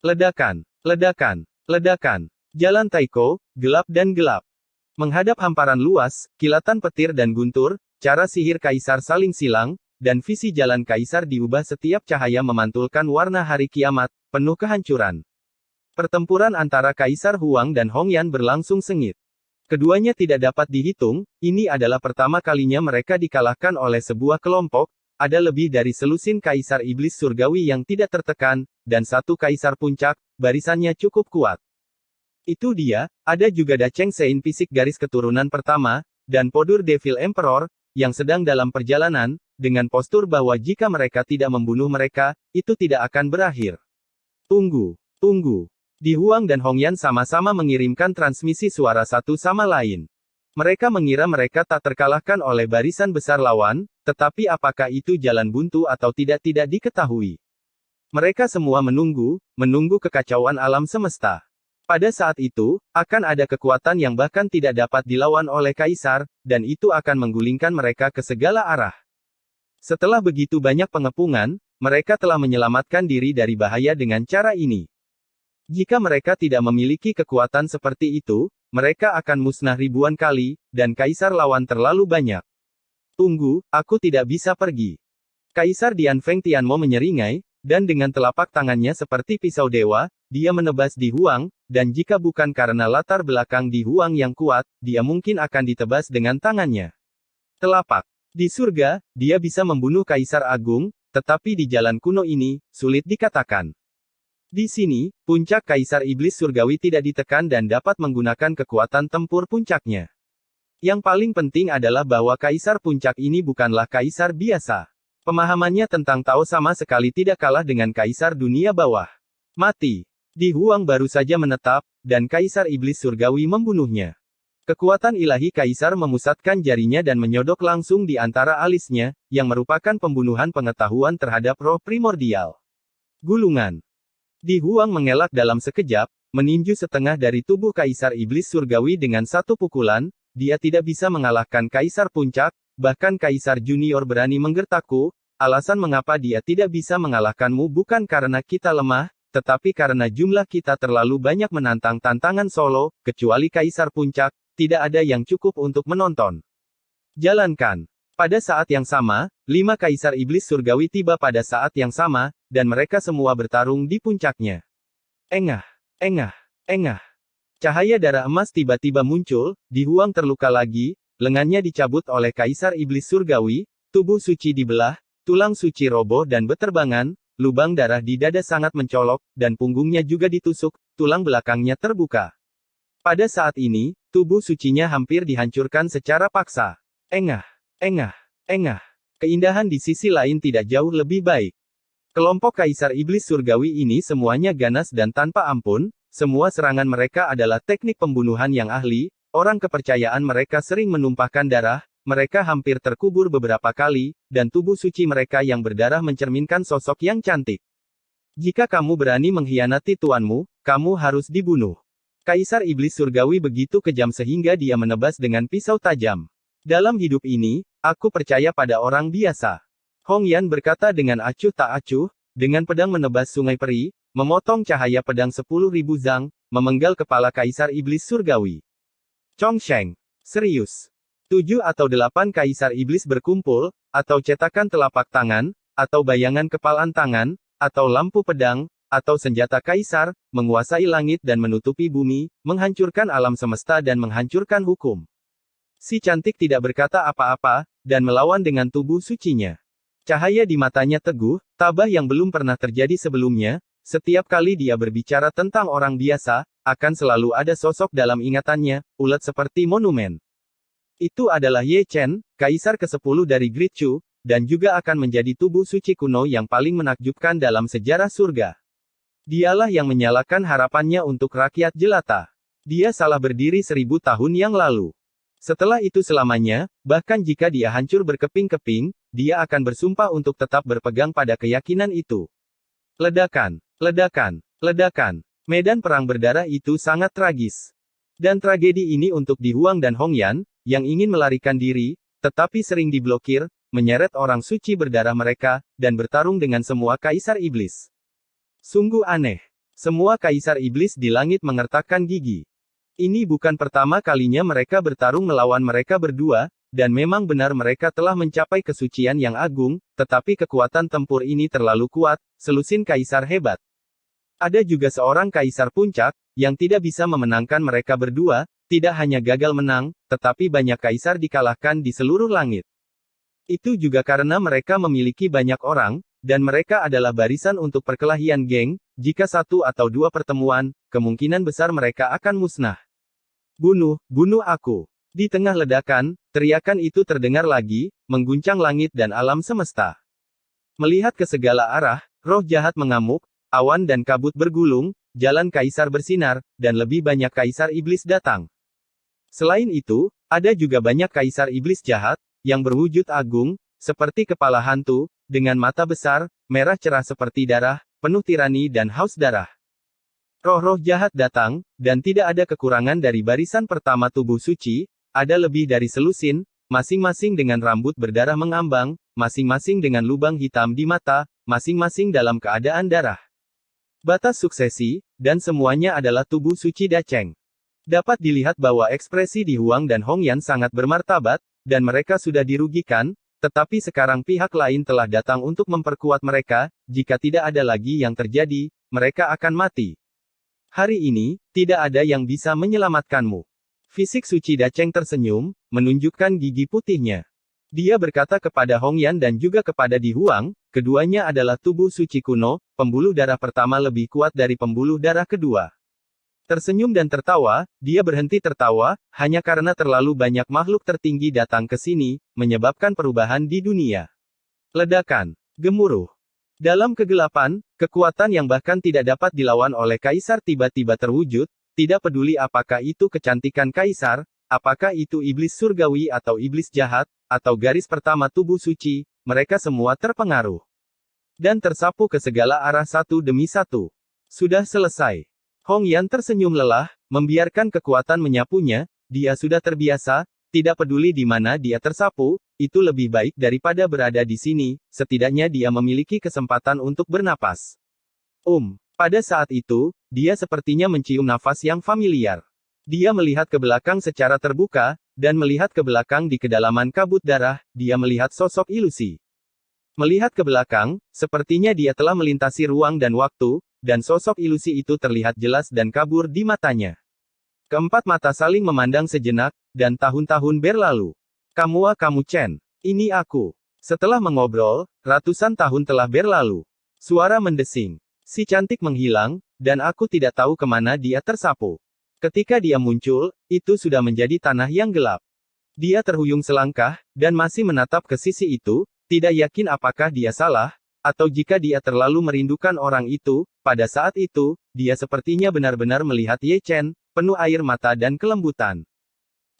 Ledakan, ledakan, ledakan. Jalan Taiko, gelap dan gelap. Menghadap hamparan luas, kilatan petir dan guntur, cara sihir kaisar saling silang, dan visi jalan kaisar diubah setiap cahaya memantulkan warna hari kiamat, penuh kehancuran. Pertempuran antara Kaisar Huang dan Hongyan berlangsung sengit. Keduanya tidak dapat dihitung, ini adalah pertama kalinya mereka dikalahkan oleh sebuah kelompok, ada lebih dari selusin kaisar iblis surgawi yang tidak tertekan, dan satu kaisar puncak, barisannya cukup kuat. Itu dia, ada juga Dacheng Sein fisik garis keturunan pertama, dan Podur Devil Emperor, yang sedang dalam perjalanan, dengan postur bahwa jika mereka tidak membunuh mereka, itu tidak akan berakhir. Tunggu, tunggu. Di Huang dan Hongyan sama-sama mengirimkan transmisi suara satu sama lain. Mereka mengira mereka tak terkalahkan oleh barisan besar lawan, tetapi apakah itu jalan buntu atau tidak diketahui. Mereka semua menunggu kekacauan alam semesta. Pada saat itu, akan ada kekuatan yang bahkan tidak dapat dilawan oleh Kaisar, dan itu akan menggulingkan mereka ke segala arah. Setelah begitu banyak pengepungan, mereka telah menyelamatkan diri dari bahaya dengan cara ini. Jika mereka tidak memiliki kekuatan seperti itu, mereka akan musnah ribuan kali, dan Kaisar lawan terlalu banyak. Tunggu, aku tidak bisa pergi. Kaisar Dianfeng Tianmo menyeringai, dan dengan telapak tangannya seperti pisau dewa, dia menebas di Huang, dan jika bukan karena latar belakang di Huang yang kuat, dia mungkin akan ditebas dengan tangannya. Telapak. Di surga, dia bisa membunuh Kaisar Agung, tetapi di jalan kuno ini, sulit dikatakan. Di sini, puncak Kaisar Iblis Surgawi tidak ditekan dan dapat menggunakan kekuatan tempur puncaknya. Yang paling penting adalah bahwa Kaisar Puncak ini bukanlah Kaisar biasa. Pemahamannya tentang Tao sama sekali tidak kalah dengan Kaisar Dunia Bawah. Mati. Di Huang baru saja menetap, dan Kaisar Iblis Surgawi membunuhnya. Kekuatan ilahi Kaisar memusatkan jarinya dan menyodok langsung di antara alisnya, yang merupakan pembunuhan pengetahuan terhadap roh primordial. Gulungan. Di Huang mengelak dalam sekejap, meninju setengah dari tubuh Kaisar Iblis Surgawi dengan satu pukulan. Dia tidak bisa mengalahkan Kaisar Puncak, bahkan Kaisar Junior berani menggertakku. Alasan mengapa dia tidak bisa mengalahkanmu bukan karena kita lemah, tetapi karena jumlah kita terlalu banyak menantang tantangan solo, kecuali Kaisar Puncak, tidak ada yang cukup untuk menonton. Jalankan. Pada saat yang sama, 5 Kaisar Iblis Surgawi tiba pada saat yang sama, dan mereka semua bertarung di puncaknya. Engah, engah, engah. Cahaya darah emas tiba-tiba muncul, Di Huang terluka lagi, lengannya dicabut oleh Kaisar Iblis Surgawi, tubuh suci dibelah, tulang suci roboh dan beterbangan, lubang darah di dada sangat mencolok, dan punggungnya juga ditusuk, tulang belakangnya terbuka. Pada saat ini, tubuh sucinya hampir dihancurkan secara paksa. Engah, engah, engah. Keindahan di sisi lain tidak jauh lebih baik. Kelompok Kaisar Iblis Surgawi ini semuanya ganas dan tanpa ampun, semua serangan mereka adalah teknik pembunuhan yang ahli, orang kepercayaan mereka sering menumpahkan darah, mereka hampir terkubur beberapa kali, dan tubuh suci mereka yang berdarah mencerminkan sosok yang cantik. Jika kamu berani mengkhianati tuanmu, kamu harus dibunuh. Kaisar Iblis Surgawi begitu kejam sehingga dia menebas dengan pisau tajam. Dalam hidup ini, aku percaya pada orang biasa. Hong Yan berkata dengan acuh tak acuh, dengan pedang menebas sungai peri, memotong cahaya pedang 10.000 zang, memenggal kepala Kaisar Iblis Surgawi. Chong Sheng. Serius. 7 atau 8 Kaisar Iblis berkumpul, atau cetakan telapak tangan, atau bayangan kepalan tangan, atau lampu pedang, atau senjata Kaisar, menguasai langit dan menutupi bumi, menghancurkan alam semesta dan menghancurkan hukum. Si cantik tidak berkata apa-apa, dan melawan dengan tubuh sucinya. Cahaya di matanya teguh, tabah yang belum pernah terjadi sebelumnya, setiap kali dia berbicara tentang orang biasa, akan selalu ada sosok dalam ingatannya, ulet seperti monumen. Itu adalah Ye Chen, Kaisar ke-10 dari Great Chu, dan juga akan menjadi tubuh suci kuno yang paling menakjubkan dalam sejarah surga. Dialah yang menyalakan harapannya untuk rakyat jelata. Dia salah berdiri 1000 tahun yang lalu. Setelah itu selamanya, bahkan jika dia hancur berkeping-keping, dia akan bersumpah untuk tetap berpegang pada keyakinan itu. Ledakan, ledakan, ledakan. Medan perang berdarah itu sangat tragis. Dan tragedi ini untuk Di Huang dan Hong Yan, yang ingin melarikan diri, tetapi sering diblokir, menyeret orang suci berdarah mereka, dan bertarung dengan semua Kaisar Iblis. Sungguh aneh. Semua Kaisar Iblis di langit mengertakkan gigi. Ini bukan pertama kalinya mereka bertarung melawan mereka berdua, dan memang benar mereka telah mencapai kesucian yang agung, tetapi kekuatan tempur ini terlalu kuat, selusin Kaisar hebat. Ada juga seorang Kaisar Puncak, yang tidak bisa memenangkan mereka berdua, tidak hanya gagal menang, tetapi banyak Kaisar dikalahkan di seluruh langit. Itu juga karena mereka memiliki banyak orang, dan mereka adalah barisan untuk perkelahian geng, jika 1 atau 2 pertemuan, kemungkinan besar mereka akan musnah. Bunuh, bunuh aku. Di tengah ledakan, teriakan itu terdengar lagi, mengguncang langit dan alam semesta. Melihat ke segala arah, roh jahat mengamuk, awan dan kabut bergulung, jalan Kaisar bersinar, dan lebih banyak Kaisar Iblis datang. Selain itu, ada juga banyak Kaisar Iblis jahat, yang berwujud agung, seperti kepala hantu, dengan mata besar, merah cerah seperti darah, penuh tirani dan haus darah. Roh-roh jahat datang, dan tidak ada kekurangan dari barisan pertama tubuh suci, ada lebih dari selusin, masing-masing dengan rambut berdarah mengambang, masing-masing dengan lubang hitam di mata, masing-masing dalam keadaan darah. Batas suksesi, dan semuanya adalah tubuh suci Dacheng. Dapat dilihat bahwa ekspresi Di Huang dan Hong Yan sangat bermartabat, dan mereka sudah dirugikan, tetapi sekarang pihak lain telah datang untuk memperkuat mereka, jika tidak ada lagi yang terjadi, mereka akan mati. Hari ini, tidak ada yang bisa menyelamatkanmu. Fisik suci Dacheng tersenyum, menunjukkan gigi putihnya. Dia berkata kepada Hongyan dan juga kepada Di Huang, keduanya adalah tubuh suci kuno, pembuluh darah pertama lebih kuat dari pembuluh darah kedua. Tersenyum dan tertawa, dia berhenti tertawa, hanya karena terlalu banyak makhluk tertinggi datang ke sini, menyebabkan perubahan di dunia. Ledakan. Gemuruh. Dalam kegelapan, kekuatan yang bahkan tidak dapat dilawan oleh Kaisar tiba-tiba terwujud, tidak peduli apakah itu kecantikan Kaisar, apakah itu iblis surgawi atau iblis jahat, atau garis pertama tubuh suci, mereka semua terpengaruh. Dan tersapu ke segala arah satu demi satu. Sudah selesai. Hongyan tersenyum lelah, membiarkan kekuatan menyapunya, dia sudah terbiasa, tidak peduli di mana dia tersapu, itu lebih baik daripada berada di sini, setidaknya dia memiliki kesempatan untuk bernapas. Pada saat itu, dia sepertinya mencium nafas yang familiar. Dia melihat ke belakang secara terbuka, dan melihat ke belakang di kedalaman kabut darah, dia melihat sosok ilusi. Melihat ke belakang, sepertinya dia telah melintasi ruang dan waktu, dan sosok ilusi itu terlihat jelas dan kabur di matanya. Keempat mata saling memandang sejenak, dan tahun-tahun berlalu. Kamu Chen. Ini aku. Setelah mengobrol, ratusan tahun telah berlalu. Suara mendesing. Si cantik menghilang, dan aku tidak tahu kemana dia tersapu. Ketika dia muncul, itu sudah menjadi tanah yang gelap. Dia terhuyung selangkah, dan masih menatap ke sisi itu, tidak yakin apakah dia salah, atau jika dia terlalu merindukan orang itu. Pada saat itu, dia sepertinya benar-benar melihat Ye Chen, penuh air mata dan kelembutan.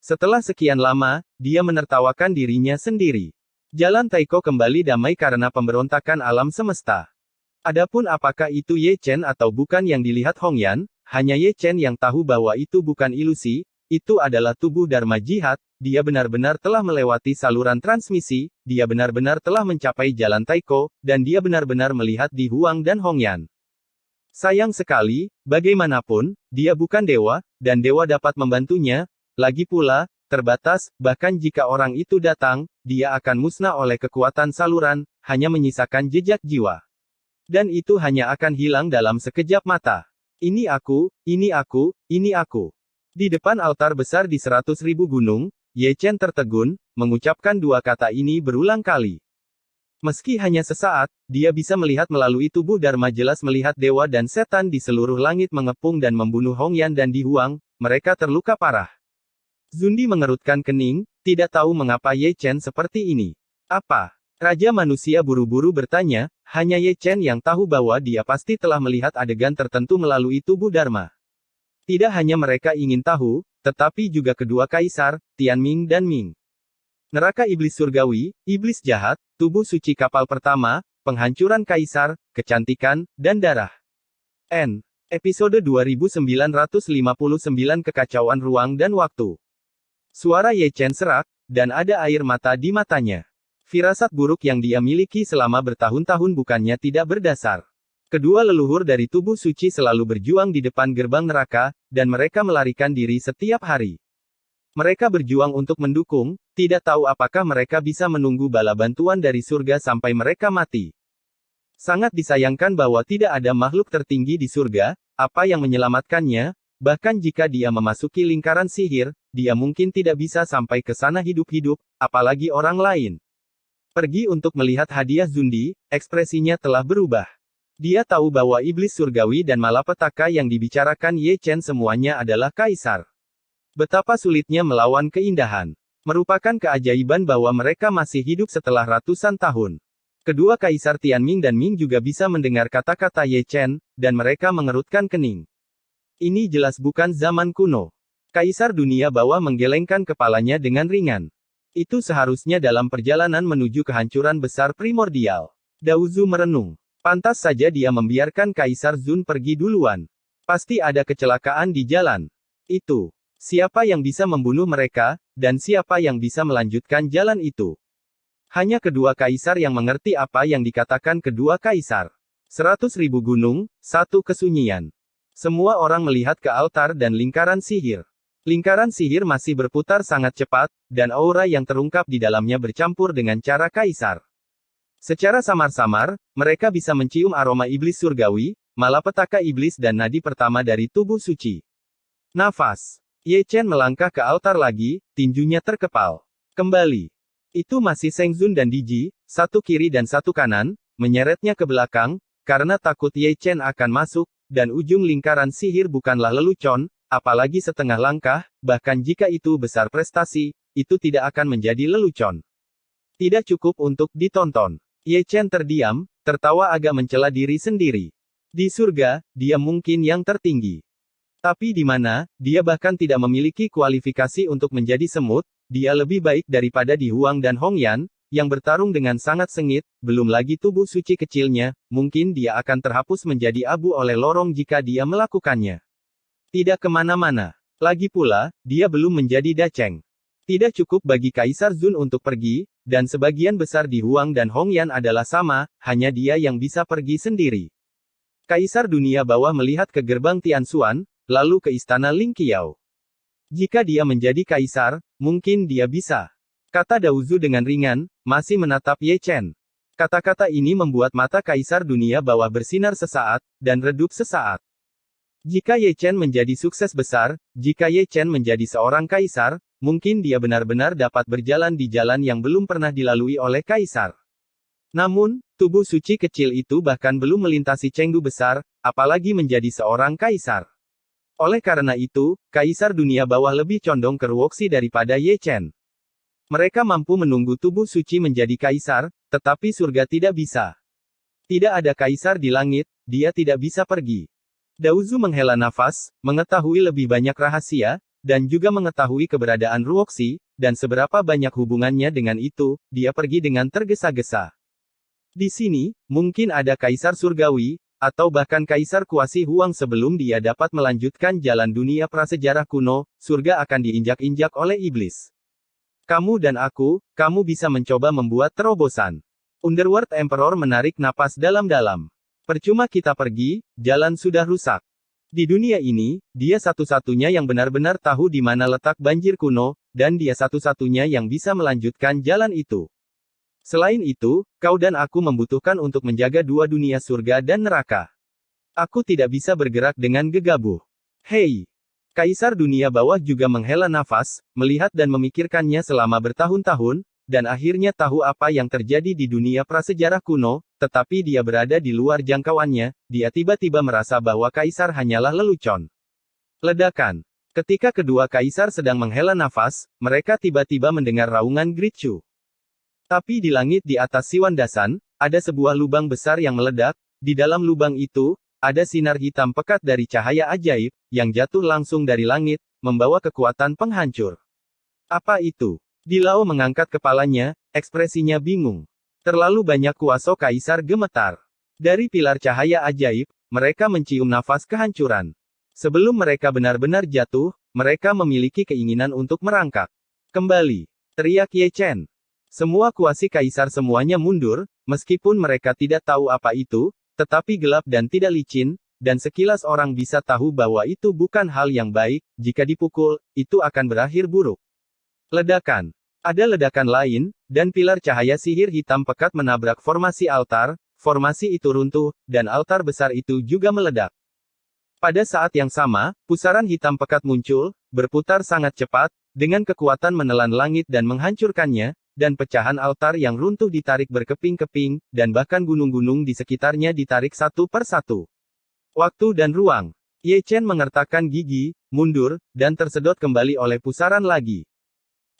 Setelah sekian lama, dia menertawakan dirinya sendiri. Jalan Taiko kembali damai karena pemberontakan alam semesta. Adapun apakah itu Ye Chen atau bukan yang dilihat Hongyan, hanya Ye Chen yang tahu bahwa itu bukan ilusi, itu adalah tubuh Dharma Jihad, dia benar-benar telah melewati saluran transmisi, dia benar-benar telah mencapai jalan Taiko, dan dia benar-benar melihat Di Huang dan Hongyan. Sayang sekali, bagaimanapun, dia bukan dewa, dan dewa dapat membantunya, lagi pula, terbatas, bahkan jika orang itu datang, dia akan musnah oleh kekuatan saluran, hanya menyisakan jejak jiwa. Dan itu hanya akan hilang dalam sekejap mata. Ini aku, ini aku, ini aku. Di depan altar besar di 100.000 gunung, Ye Chen tertegun, mengucapkan dua kata ini berulang kali. Meski hanya sesaat, dia bisa melihat melalui tubuh Dharma jelas melihat dewa dan setan di seluruh langit mengepung dan membunuh Hongyan dan Di Huang, mereka terluka parah. Zundi mengerutkan kening, tidak tahu mengapa Ye Chen seperti ini. Apa? Raja manusia buru-buru bertanya, hanya Ye Chen yang tahu bahwa dia pasti telah melihat adegan tertentu melalui tubuh Dharma. Tidak hanya mereka ingin tahu, tetapi juga kedua kaisar, Tianming dan Ming. Neraka iblis surgawi, iblis jahat, tubuh suci kapal pertama, penghancuran kaisar, kecantikan, dan darah. Episode 2959 Kekacauan Ruang dan Waktu. Suara Ye Chen serak, dan ada air mata di matanya. Firasat buruk yang dia miliki selama bertahun-tahun bukannya tidak berdasar. Kedua leluhur dari tubuh suci selalu berjuang di depan gerbang neraka, dan mereka melarikan diri setiap hari. Mereka berjuang untuk mendukung, tidak tahu apakah mereka bisa menunggu bala bantuan dari surga sampai mereka mati. Sangat disayangkan bahwa tidak ada makhluk tertinggi di surga, apa yang menyelamatkannya, bahkan jika dia memasuki lingkaran sihir, dia mungkin tidak bisa sampai ke sana hidup-hidup, apalagi orang lain. Pergi untuk melihat hadiah Zundi, ekspresinya telah berubah. Dia tahu bahwa iblis surgawi dan malapetaka yang dibicarakan Ye Chen semuanya adalah kaisar. Betapa sulitnya melawan keindahan. Merupakan keajaiban bahwa mereka masih hidup setelah ratusan tahun. Kedua kaisar Tianming dan Ming juga bisa mendengar kata-kata Ye Chen, dan mereka mengerutkan kening. Ini jelas bukan zaman kuno. Kaisar dunia bawah menggelengkan kepalanya dengan ringan. Itu seharusnya dalam perjalanan menuju kehancuran besar primordial. Daozu merenung. Pantas saja dia membiarkan Kaisar Zun pergi duluan. Pasti ada kecelakaan di jalan. Itu. Siapa yang bisa membunuh mereka, dan siapa yang bisa melanjutkan jalan itu? Hanya kedua kaisar yang mengerti apa yang dikatakan kedua kaisar. 100.000 gunung, satu kesunyian. Semua orang melihat ke altar dan lingkaran sihir. Lingkaran sihir masih berputar sangat cepat, dan aura yang terungkap di dalamnya bercampur dengan cara kaisar. Secara samar-samar, mereka bisa mencium aroma iblis surgawi, malapetaka iblis dan nadi pertama dari tubuh suci. Nafas. Ye Chen melangkah ke altar lagi, tinjunya terkepal. Kembali. Itu masih Seng Zun dan Diji, satu kiri dan satu kanan, menyeretnya ke belakang, karena takut Ye Chen akan masuk, dan ujung lingkaran sihir bukanlah lelucon, apalagi setengah langkah, bahkan jika itu besar prestasi, itu tidak akan menjadi lelucon. Tidak cukup untuk ditonton. Ye Chen terdiam, tertawa agak mencela diri sendiri. Di surga, dia mungkin yang tertinggi. Tapi di mana, dia bahkan tidak memiliki kualifikasi untuk menjadi semut, dia lebih baik daripada Di Huang dan Hong Yan, yang bertarung dengan sangat sengit, belum lagi tubuh suci kecilnya, mungkin dia akan terhapus menjadi abu oleh lorong jika dia melakukannya. Tidak kemana-mana. Lagi pula, dia belum menjadi daceng. Tidak cukup bagi Kaisar Zun untuk pergi, dan sebagian besar Di Huang dan Hong Yan adalah sama, hanya dia yang bisa pergi sendiri. Kaisar dunia bawah melihat ke gerbang Tianxuan, lalu ke istana Ling Qiao. Jika dia menjadi kaisar, mungkin dia bisa. Kata Daozu dengan ringan, masih menatap Ye Chen. Kata-kata ini membuat mata kaisar dunia bawah bersinar sesaat, dan redup sesaat. Jika Ye Chen menjadi sukses besar, jika Ye Chen menjadi seorang kaisar, mungkin dia benar-benar dapat berjalan di jalan yang belum pernah dilalui oleh kaisar. Namun, tubuh suci kecil itu bahkan belum melintasi Chengdu besar, apalagi menjadi seorang kaisar. Oleh karena itu, kaisar dunia bawah lebih condong ke Ruoxi daripada Ye Chen. Mereka mampu menunggu tubuh suci menjadi kaisar, tetapi surga tidak bisa. Tidak ada kaisar di langit, dia tidak bisa pergi. Daozu menghela nafas, mengetahui lebih banyak rahasia, dan juga mengetahui keberadaan Ruoxi, dan seberapa banyak hubungannya dengan itu, dia pergi dengan tergesa-gesa. Di sini, mungkin ada kaisar surgawi, atau bahkan Kaisar Kuasi Huang sebelum dia dapat melanjutkan jalan dunia prasejarah kuno, surga akan diinjak-injak oleh iblis. Kamu dan aku, kamu bisa mencoba membuat terobosan. Underworld Emperor menarik napas dalam-dalam. Percuma kita pergi, jalan sudah rusak. Di dunia ini, dia satu-satunya yang benar-benar tahu di mana letak banjir kuno, dan dia satu-satunya yang bisa melanjutkan jalan itu. Selain itu, kau dan aku membutuhkan untuk menjaga dua dunia surga dan neraka. Aku tidak bisa bergerak dengan gegabah. Hei! Kaisar dunia bawah juga menghela nafas, melihat dan memikirkannya selama bertahun-tahun, dan akhirnya tahu apa yang terjadi di dunia prasejarah kuno, tetapi dia berada di luar jangkauannya, dia tiba-tiba merasa bahwa kaisar hanyalah lelucon. Ledakan. Ketika kedua kaisar sedang menghela nafas, mereka tiba-tiba mendengar raungan Gritchu. Tapi di langit di atas Siwan Dasan, ada sebuah lubang besar yang meledak, di dalam lubang itu, ada sinar hitam pekat dari cahaya ajaib, yang jatuh langsung dari langit, membawa kekuatan penghancur. Apa itu? Dilao mengangkat kepalanya, ekspresinya bingung. Terlalu banyak kuasa kaisar gemetar. Dari pilar cahaya ajaib, mereka mencium nafas kehancuran. Sebelum mereka benar-benar jatuh, mereka memiliki keinginan untuk merangkak. Kembali. Teriak Ye Chen. Semua kuasi kaisar semuanya mundur, meskipun mereka tidak tahu apa itu, tetapi gelap dan tidak licin, dan sekilas orang bisa tahu bahwa itu bukan hal yang baik, jika dipukul, itu akan berakhir buruk. Ledakan. Ada ledakan lain, dan pilar cahaya sihir hitam pekat menabrak formasi altar, formasi itu runtuh, dan altar besar itu juga meledak. Pada saat yang sama, pusaran hitam pekat muncul, berputar sangat cepat, dengan kekuatan menelan langit dan menghancurkannya, dan pecahan altar yang runtuh ditarik berkeping-keping, dan bahkan gunung-gunung di sekitarnya ditarik satu per satu. Waktu dan ruang. Ye Chen mengertakkan gigi, mundur, dan tersedot kembali oleh pusaran lagi.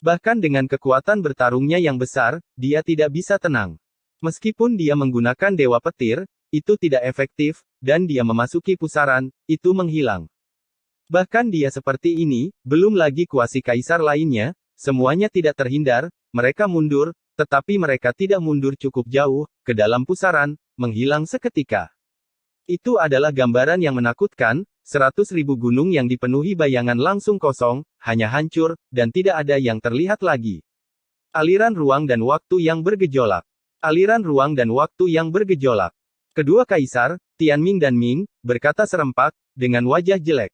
Bahkan dengan kekuatan bertarungnya yang besar, dia tidak bisa tenang. Meskipun dia menggunakan Dewa Petir, itu tidak efektif, dan dia memasuki pusaran, itu menghilang. Bahkan dia seperti ini, belum lagi kuasi kaisar lainnya, semuanya tidak terhindar, mereka mundur, tetapi mereka tidak mundur cukup jauh, ke dalam pusaran, menghilang seketika. Itu adalah gambaran yang menakutkan, 100.000 gunung yang dipenuhi bayangan langsung kosong, hanya hancur, dan tidak ada yang terlihat lagi. Aliran ruang dan waktu yang bergejolak. Aliran ruang dan waktu yang bergejolak. Kedua kaisar, Tianming dan Ming, berkata serempak, dengan wajah jelek.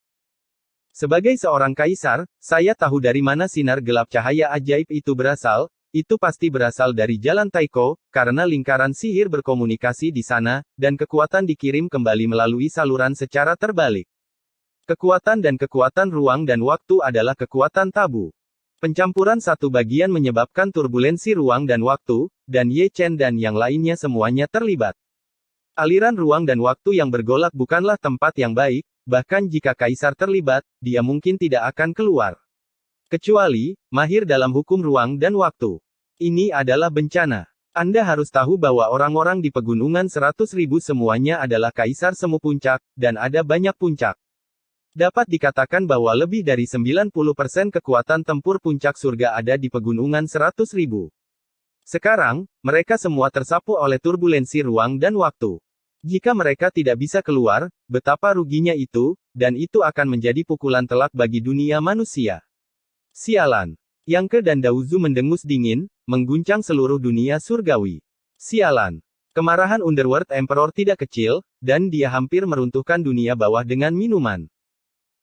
Sebagai seorang kaisar, saya tahu dari mana sinar gelap cahaya ajaib itu berasal, itu pasti berasal dari jalan Taiko, karena lingkaran sihir berkomunikasi di sana, dan kekuatan dikirim kembali melalui saluran secara terbalik. Kekuatan dan kekuatan ruang dan waktu adalah kekuatan tabu. Pencampuran satu bagian menyebabkan turbulensi ruang dan waktu, dan Ye Chen dan yang lainnya semuanya terlibat. Aliran ruang dan waktu yang bergolak bukanlah tempat yang baik, bahkan jika kaisar terlibat, dia mungkin tidak akan keluar. Kecuali, mahir dalam hukum ruang dan waktu. Ini adalah bencana. Anda harus tahu bahwa orang-orang di pegunungan 100.000 semuanya adalah kaisar semu puncak, dan ada banyak puncak. Dapat dikatakan bahwa lebih dari 90% kekuatan tempur puncak surga ada di pegunungan 100.000. Sekarang, mereka semua tersapu oleh turbulensi ruang dan waktu. Jika mereka tidak bisa keluar, betapa ruginya itu, dan itu akan menjadi pukulan telak bagi dunia manusia. Sialan. Yang Ke dan Daozu mendengus dingin, mengguncang seluruh dunia surgawi. Sialan. Kemarahan Underworld Emperor tidak kecil, dan dia hampir meruntuhkan dunia bawah dengan minuman.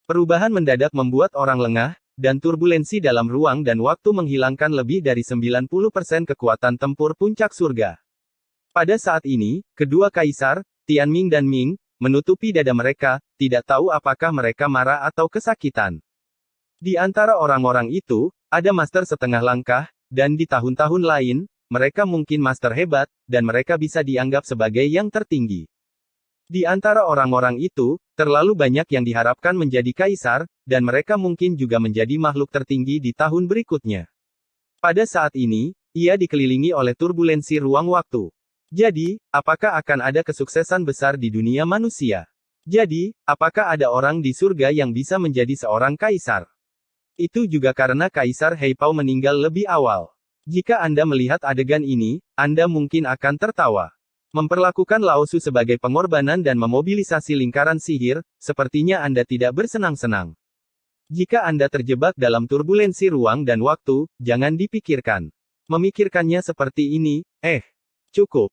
Perubahan mendadak membuat orang lengah, dan turbulensi dalam ruang dan waktu menghilangkan lebih dari 90% kekuatan tempur puncak surga. Pada saat ini, kedua kaisar, Tianming dan Ming, menutupi dada mereka, tidak tahu apakah mereka marah atau kesakitan. Di antara orang-orang itu, ada master setengah langkah, dan di tahun-tahun lain, mereka mungkin master hebat, dan mereka bisa dianggap sebagai yang tertinggi. Di antara orang-orang itu, terlalu banyak yang diharapkan menjadi kaisar, dan mereka mungkin juga menjadi makhluk tertinggi di tahun berikutnya. Pada saat ini, ia dikelilingi oleh turbulensi ruang waktu. Jadi, apakah akan ada kesuksesan besar di dunia manusia? Jadi, apakah ada orang di surga yang bisa menjadi seorang kaisar? Itu juga karena Kaisar Heipao meninggal lebih awal. Jika Anda melihat adegan ini, Anda mungkin akan tertawa. Memperlakukan Laosu sebagai pengorbanan dan memobilisasi lingkaran sihir, sepertinya Anda tidak bersenang-senang. Jika Anda terjebak dalam turbulensi ruang dan waktu, jangan dipikirkan. Memikirkannya seperti ini, cukup.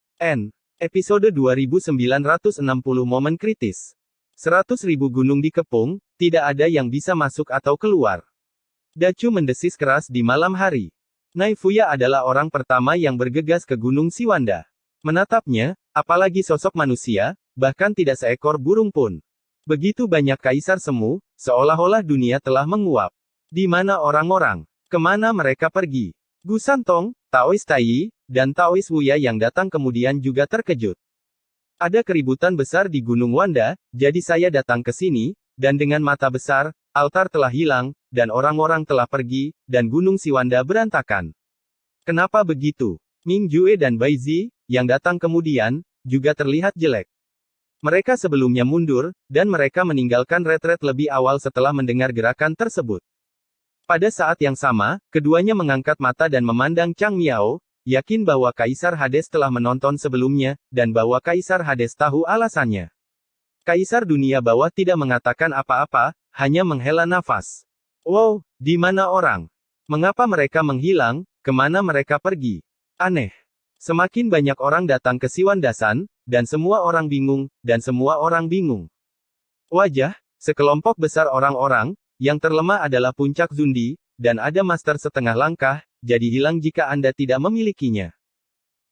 Episode 2960 Momen Kritis. 100.000 gunung dikepung, tidak ada yang bisa masuk atau keluar. Dacu mendesis keras di malam hari. Naifuya adalah orang pertama yang bergegas ke Gunung Siwanda. Menatapnya, apalagi sosok manusia, bahkan tidak seekor burung pun. Begitu banyak kaisar semu, seolah-olah dunia telah menguap. Di mana orang-orang? Kemana mereka pergi? Gu Santong, Taois Tai, dan Taois Wuya yang datang kemudian juga terkejut. Ada keributan besar di Gunung Wanda, jadi saya datang ke sini, dan dengan mata besar, altar telah hilang, dan orang-orang telah pergi, dan Gunung Siwanda berantakan. Kenapa begitu? Ming Jue dan Bai Zi, yang datang kemudian, juga terlihat jelek. Mereka sebelumnya mundur, dan mereka meninggalkan retret lebih awal setelah mendengar gerakan tersebut. Pada saat yang sama, keduanya mengangkat mata dan memandang Chang Miao, yakin bahwa Kaisar Hades telah menonton sebelumnya, dan bahwa Kaisar Hades tahu alasannya. Kaisar dunia bawah tidak mengatakan apa-apa, hanya menghela nafas. Wow, di mana orang? Mengapa mereka menghilang? Kemana mereka pergi? Aneh. Semakin banyak orang datang ke Siwandasan, dan semua orang bingung, dan semua orang bingung. Wajah, sekelompok besar orang-orang, yang terlemah adalah puncak Zundi, dan ada master setengah langkah, jadi hilang jika Anda tidak memilikinya.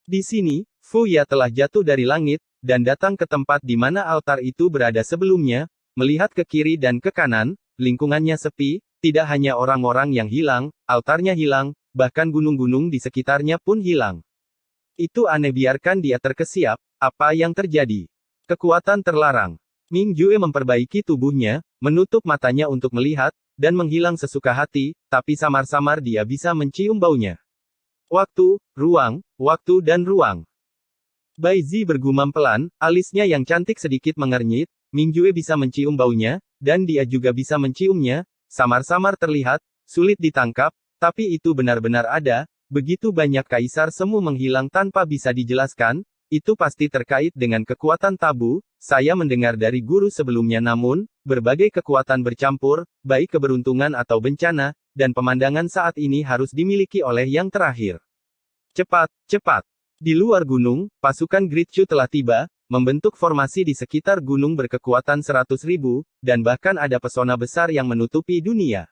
Di sini, Fuya telah jatuh dari langit, dan datang ke tempat di mana altar itu berada sebelumnya, melihat ke kiri dan ke kanan, lingkungannya sepi, tidak hanya orang-orang yang hilang, altarnya hilang, bahkan gunung-gunung di sekitarnya pun hilang. Itu aneh, biarkan dia terkesiap, apa yang terjadi? Kekuatan terlarang. Ming Jue memperbaiki tubuhnya, menutup matanya untuk melihat, dan menghilang sesuka hati, tapi samar-samar dia bisa mencium baunya. Waktu, dan ruang. Bai Zi bergumam pelan, alisnya yang cantik sedikit mengernyit, Ming Jue bisa mencium baunya, dan dia juga bisa menciumnya, samar-samar terlihat, sulit ditangkap, tapi itu benar-benar ada. Begitu banyak kaisar semu menghilang tanpa bisa dijelaskan, itu pasti terkait dengan kekuatan tabu. Saya mendengar dari guru sebelumnya, namun, berbagai kekuatan bercampur, baik keberuntungan atau bencana, dan pemandangan saat ini harus dimiliki oleh yang terakhir. Cepat, cepat. Di luar gunung, pasukan Gritchu telah tiba, membentuk formasi di sekitar gunung berkekuatan 100.000, dan bahkan ada pesona besar yang menutupi dunia.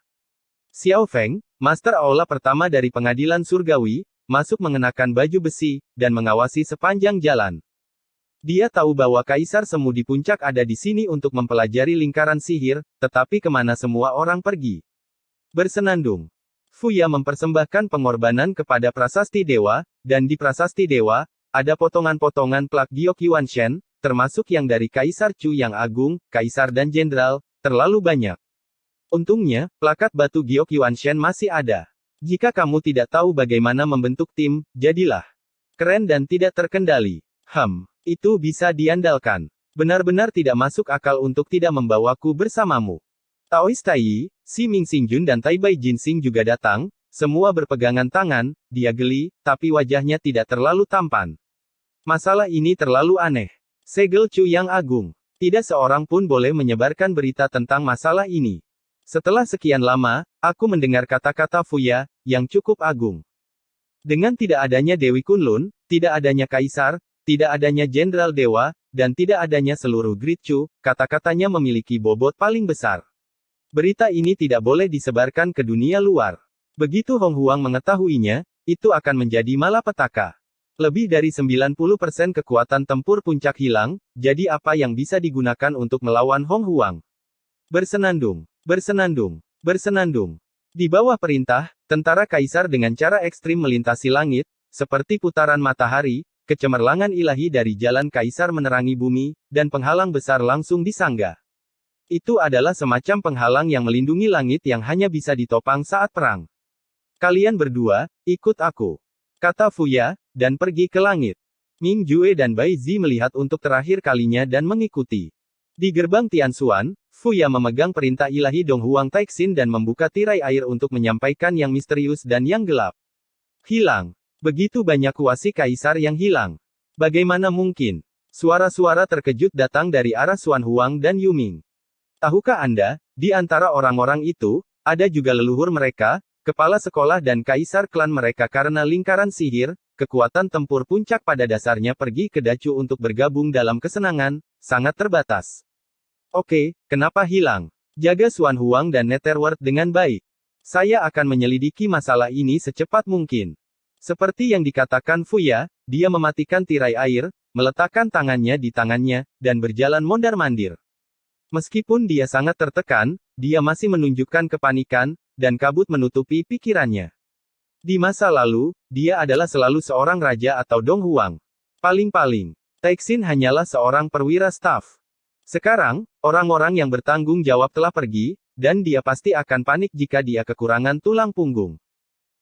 Xiao Feng, Master Aula pertama dari pengadilan surgawi, masuk mengenakan baju besi, dan mengawasi sepanjang jalan. Dia tahu bahwa Kaisar Semu di puncak ada di sini untuk mempelajari lingkaran sihir, tetapi kemana semua orang pergi? Bersenandung. Fuya mempersembahkan pengorbanan kepada prasasti dewa, dan di prasasti dewa, ada potongan-potongan plak giok Yuanshen, termasuk yang dari Kaisar Chu yang agung, Kaisar dan Jenderal, terlalu banyak. Untungnya, plakat batu giok Yuanshen masih ada. Jika kamu tidak tahu bagaimana membentuk tim, jadilah keren dan tidak terkendali. Itu bisa diandalkan. Benar-benar tidak masuk akal untuk tidak membawaku bersamamu. Taoist Tai, Si Ming Xingjun dan Tai Bai Jinsing juga datang, semua berpegangan tangan, dia geli, tapi wajahnya tidak terlalu tampan. Masalah ini terlalu aneh. Segel Chu yang agung. Tidak seorang pun boleh menyebarkan berita tentang masalah ini. Setelah sekian lama, aku mendengar kata-kata Fuya, yang cukup agung. Dengan tidak adanya Dewi Kunlun, tidak adanya Kaisar, tidak adanya Jenderal Dewa, dan tidak adanya seluruh Grid Chu, kata-katanya memiliki bobot paling besar. Berita ini tidak boleh disebarkan ke dunia luar. Begitu Hong Huang mengetahuinya, itu akan menjadi malapetaka. Lebih dari 90% kekuatan tempur puncak hilang, jadi apa yang bisa digunakan untuk melawan Hong Huang? Bersenandung, bersenandung, bersenandung. Di bawah perintah, tentara Kaisar dengan cara ekstrim melintasi langit, seperti putaran matahari, kecemerlangan ilahi dari jalan Kaisar menerangi bumi, dan penghalang besar langsung disangga. Itu adalah semacam penghalang yang melindungi langit yang hanya bisa ditopang saat perang. Kalian berdua, ikut aku, kata Fuya, dan pergi ke langit. Ming Jue dan Bai Zi melihat untuk terakhir kalinya dan mengikuti. Di gerbang Tianxuan, Fuya memegang perintah ilahi Dong Huang Taixin dan membuka tirai air untuk menyampaikan yang misterius dan yang gelap. Hilang. Begitu banyak kuasi Kaisar yang hilang. Bagaimana mungkin? Suara-suara terkejut datang dari arah Xuan Huang dan Yuming. Tahukah Anda, di antara orang-orang itu, ada juga leluhur mereka, kepala sekolah dan kaisar klan mereka karena lingkaran sihir, kekuatan tempur puncak pada dasarnya pergi ke Dacu untuk bergabung dalam kesenangan, sangat terbatas. Oke, kenapa hilang? Jaga Xuan Huang dan Netherworld dengan baik. Saya akan menyelidiki masalah ini secepat mungkin. Seperti yang dikatakan Fuya, dia mematikan tirai air, meletakkan tangannya di tangannya, dan berjalan mondar-mandir. Meskipun dia sangat tertekan, dia masih menunjukkan kepanikan, dan kabut menutupi pikirannya. Di masa lalu, dia adalah selalu seorang raja atau Dong Huang. Paling-paling, Taixin hanyalah seorang perwira staf. Sekarang, orang-orang yang bertanggung jawab telah pergi, dan dia pasti akan panik jika dia kekurangan tulang punggung.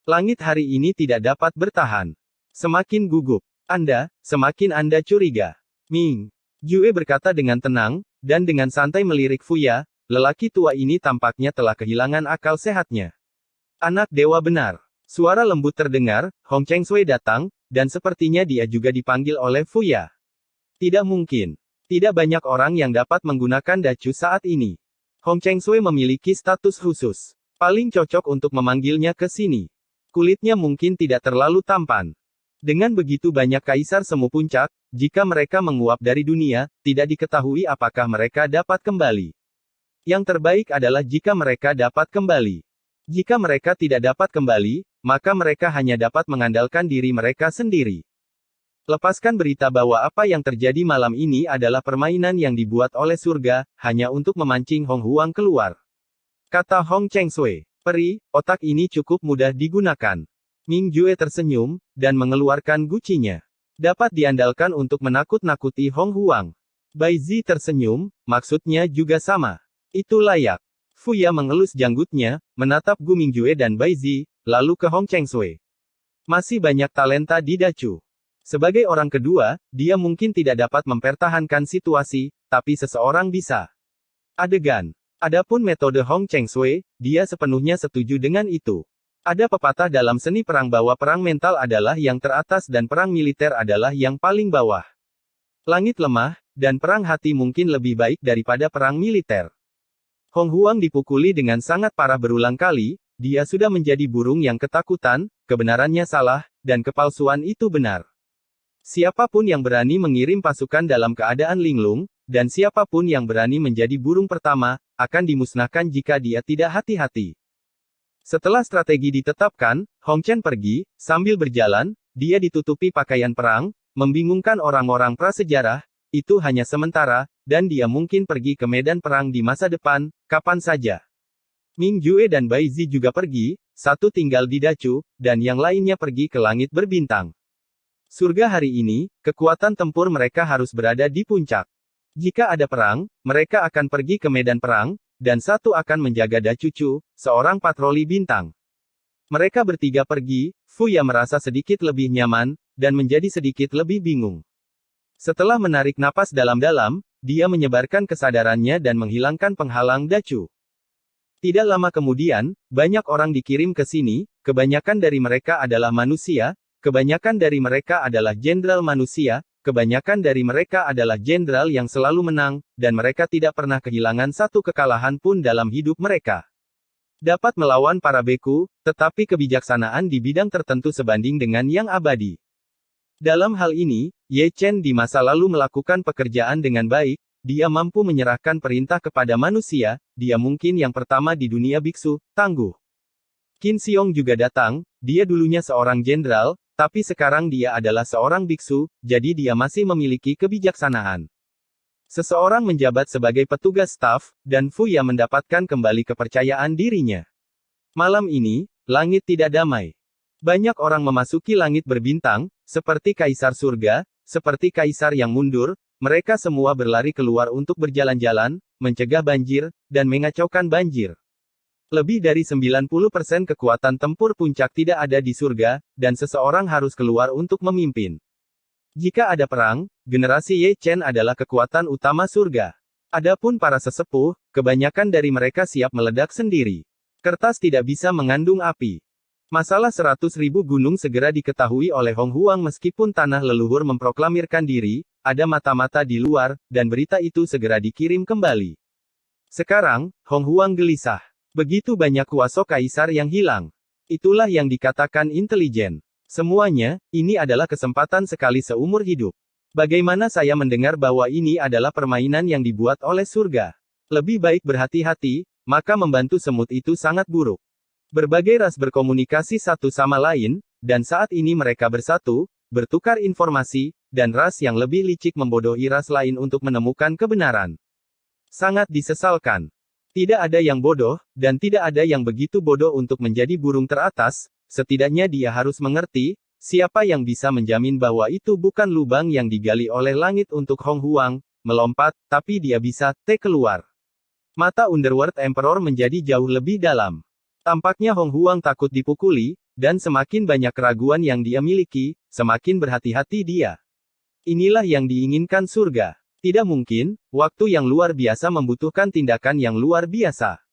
Langit hari ini tidak dapat bertahan. Semakin gugup Anda, semakin Anda curiga. Ming Jue berkata dengan tenang, dan dengan santai melirik Fuya, lelaki tua ini tampaknya telah kehilangan akal sehatnya. Anak dewa benar. Suara lembut terdengar, Hong Chengsui datang, dan sepertinya dia juga dipanggil oleh Fuya. Tidak mungkin. Tidak banyak orang yang dapat menggunakan Dacu saat ini. Hong Chengsui memiliki status khusus. Paling cocok untuk memanggilnya ke sini. Kulitnya mungkin tidak terlalu tampan. Dengan begitu banyak kaisar semu puncak, jika mereka menguap dari dunia, tidak diketahui apakah mereka dapat kembali. Yang terbaik adalah jika mereka dapat kembali. Jika mereka tidak dapat kembali, maka mereka hanya dapat mengandalkan diri mereka sendiri. Lepaskan berita bahwa apa yang terjadi malam ini adalah permainan yang dibuat oleh surga, hanya untuk memancing Hong Huang keluar. Kata Hong Chengsui. Peri, otak ini cukup mudah digunakan. Ming Jue tersenyum, dan mengeluarkan gucinya. Dapat diandalkan untuk menakut-nakuti Hong Huang. Bai Zi tersenyum, maksudnya juga sama. Itu layak. Fuya mengelus janggutnya, menatap Gu Mingjue dan Bai Zi, lalu ke Hong Chengsui. Masih banyak talenta di Dacu. Sebagai orang kedua, dia mungkin tidak dapat mempertahankan situasi, tapi seseorang bisa. Adegan. Adapun metode Hong Chengsui, dia sepenuhnya setuju dengan itu. Ada pepatah dalam seni perang bahwa perang mental adalah yang teratas dan perang militer adalah yang paling bawah. Langit lemah, dan perang hati mungkin lebih baik daripada perang militer. Hong Huang dipukuli dengan sangat parah berulang kali, dia sudah menjadi burung yang ketakutan, kebenarannya salah, dan kepalsuan itu benar. Siapapun yang berani mengirim pasukan dalam keadaan linglung, dan siapapun yang berani menjadi burung pertama, akan dimusnahkan jika dia tidak hati-hati. Setelah strategi ditetapkan, Hong Chen pergi, sambil berjalan, dia ditutupi pakaian perang, membingungkan orang-orang prasejarah, itu hanya sementara, dan dia mungkin pergi ke medan perang di masa depan, kapan saja. Ming Jue dan Bai Zi juga pergi, satu tinggal di Dacu, dan yang lainnya pergi ke langit berbintang. Surga hari ini, kekuatan tempur mereka harus berada di puncak. Jika ada perang, mereka akan pergi ke medan perang, dan satu akan menjaga Dacucu, seorang patroli bintang. Mereka bertiga pergi, Fuya merasa sedikit lebih nyaman, dan menjadi sedikit lebih bingung. Setelah menarik napas dalam-dalam, dia menyebarkan kesadarannya dan menghilangkan penghalang Dacu. Tidak lama kemudian, banyak orang dikirim ke sini, kebanyakan dari mereka adalah manusia, kebanyakan dari mereka adalah jenderal manusia, kebanyakan dari mereka adalah jenderal yang selalu menang, dan mereka tidak pernah kehilangan satu kekalahan pun dalam hidup mereka. Dapat melawan para beku, tetapi kebijaksanaan di bidang tertentu sebanding dengan yang abadi. Dalam hal ini, Ye Chen di masa lalu melakukan pekerjaan dengan baik, dia mampu menyerahkan perintah kepada manusia, dia mungkin yang pertama di dunia biksu, tangguh. Qin Xiong juga datang, dia dulunya seorang jenderal, tapi sekarang dia adalah seorang biksu, jadi dia masih memiliki kebijaksanaan. Seseorang menjabat sebagai petugas staf, dan Fuya mendapatkan kembali kepercayaan dirinya. Malam ini, langit tidak damai. Banyak orang memasuki langit berbintang, seperti Kaisar Surga, seperti Kaisar yang mundur, mereka semua berlari keluar untuk berjalan-jalan, mencegah banjir, dan mengacaukan banjir. Lebih dari 90% kekuatan tempur puncak tidak ada di surga, dan seseorang harus keluar untuk memimpin. Jika ada perang, generasi Ye Chen adalah kekuatan utama surga. Adapun para sesepuh, kebanyakan dari mereka siap meledak sendiri. Kertas tidak bisa mengandung api. Masalah 100.000 gunung segera diketahui oleh Hong Huang meskipun tanah leluhur memproklamirkan diri, ada mata-mata di luar, dan berita itu segera dikirim kembali. Sekarang, Hong Huang gelisah. Begitu banyak kuasa kaisar yang hilang. Itulah yang dikatakan intelijen. Semuanya, ini adalah kesempatan sekali seumur hidup. Bagaimana saya mendengar bahwa ini adalah permainan yang dibuat oleh surga? Lebih baik berhati-hati, maka membantu semut itu sangat buruk. Berbagai ras berkomunikasi satu sama lain, dan saat ini mereka bersatu, bertukar informasi, dan ras yang lebih licik membodohi ras lain untuk menemukan kebenaran. Sangat disesalkan. Tidak ada yang bodoh, dan tidak ada yang begitu bodoh untuk menjadi burung teratas. Setidaknya dia harus mengerti, siapa yang bisa menjamin bahwa itu bukan lubang yang digali oleh langit untuk Hong Huang, melompat, tapi dia bisa, keluar. Mata Underworld Emperor menjadi jauh lebih dalam. Tampaknya Hong Huang takut dipukuli, dan semakin banyak keraguan yang dia miliki, semakin berhati-hati dia. Inilah yang diinginkan surga. Tidak mungkin, waktu yang luar biasa membutuhkan tindakan yang luar biasa.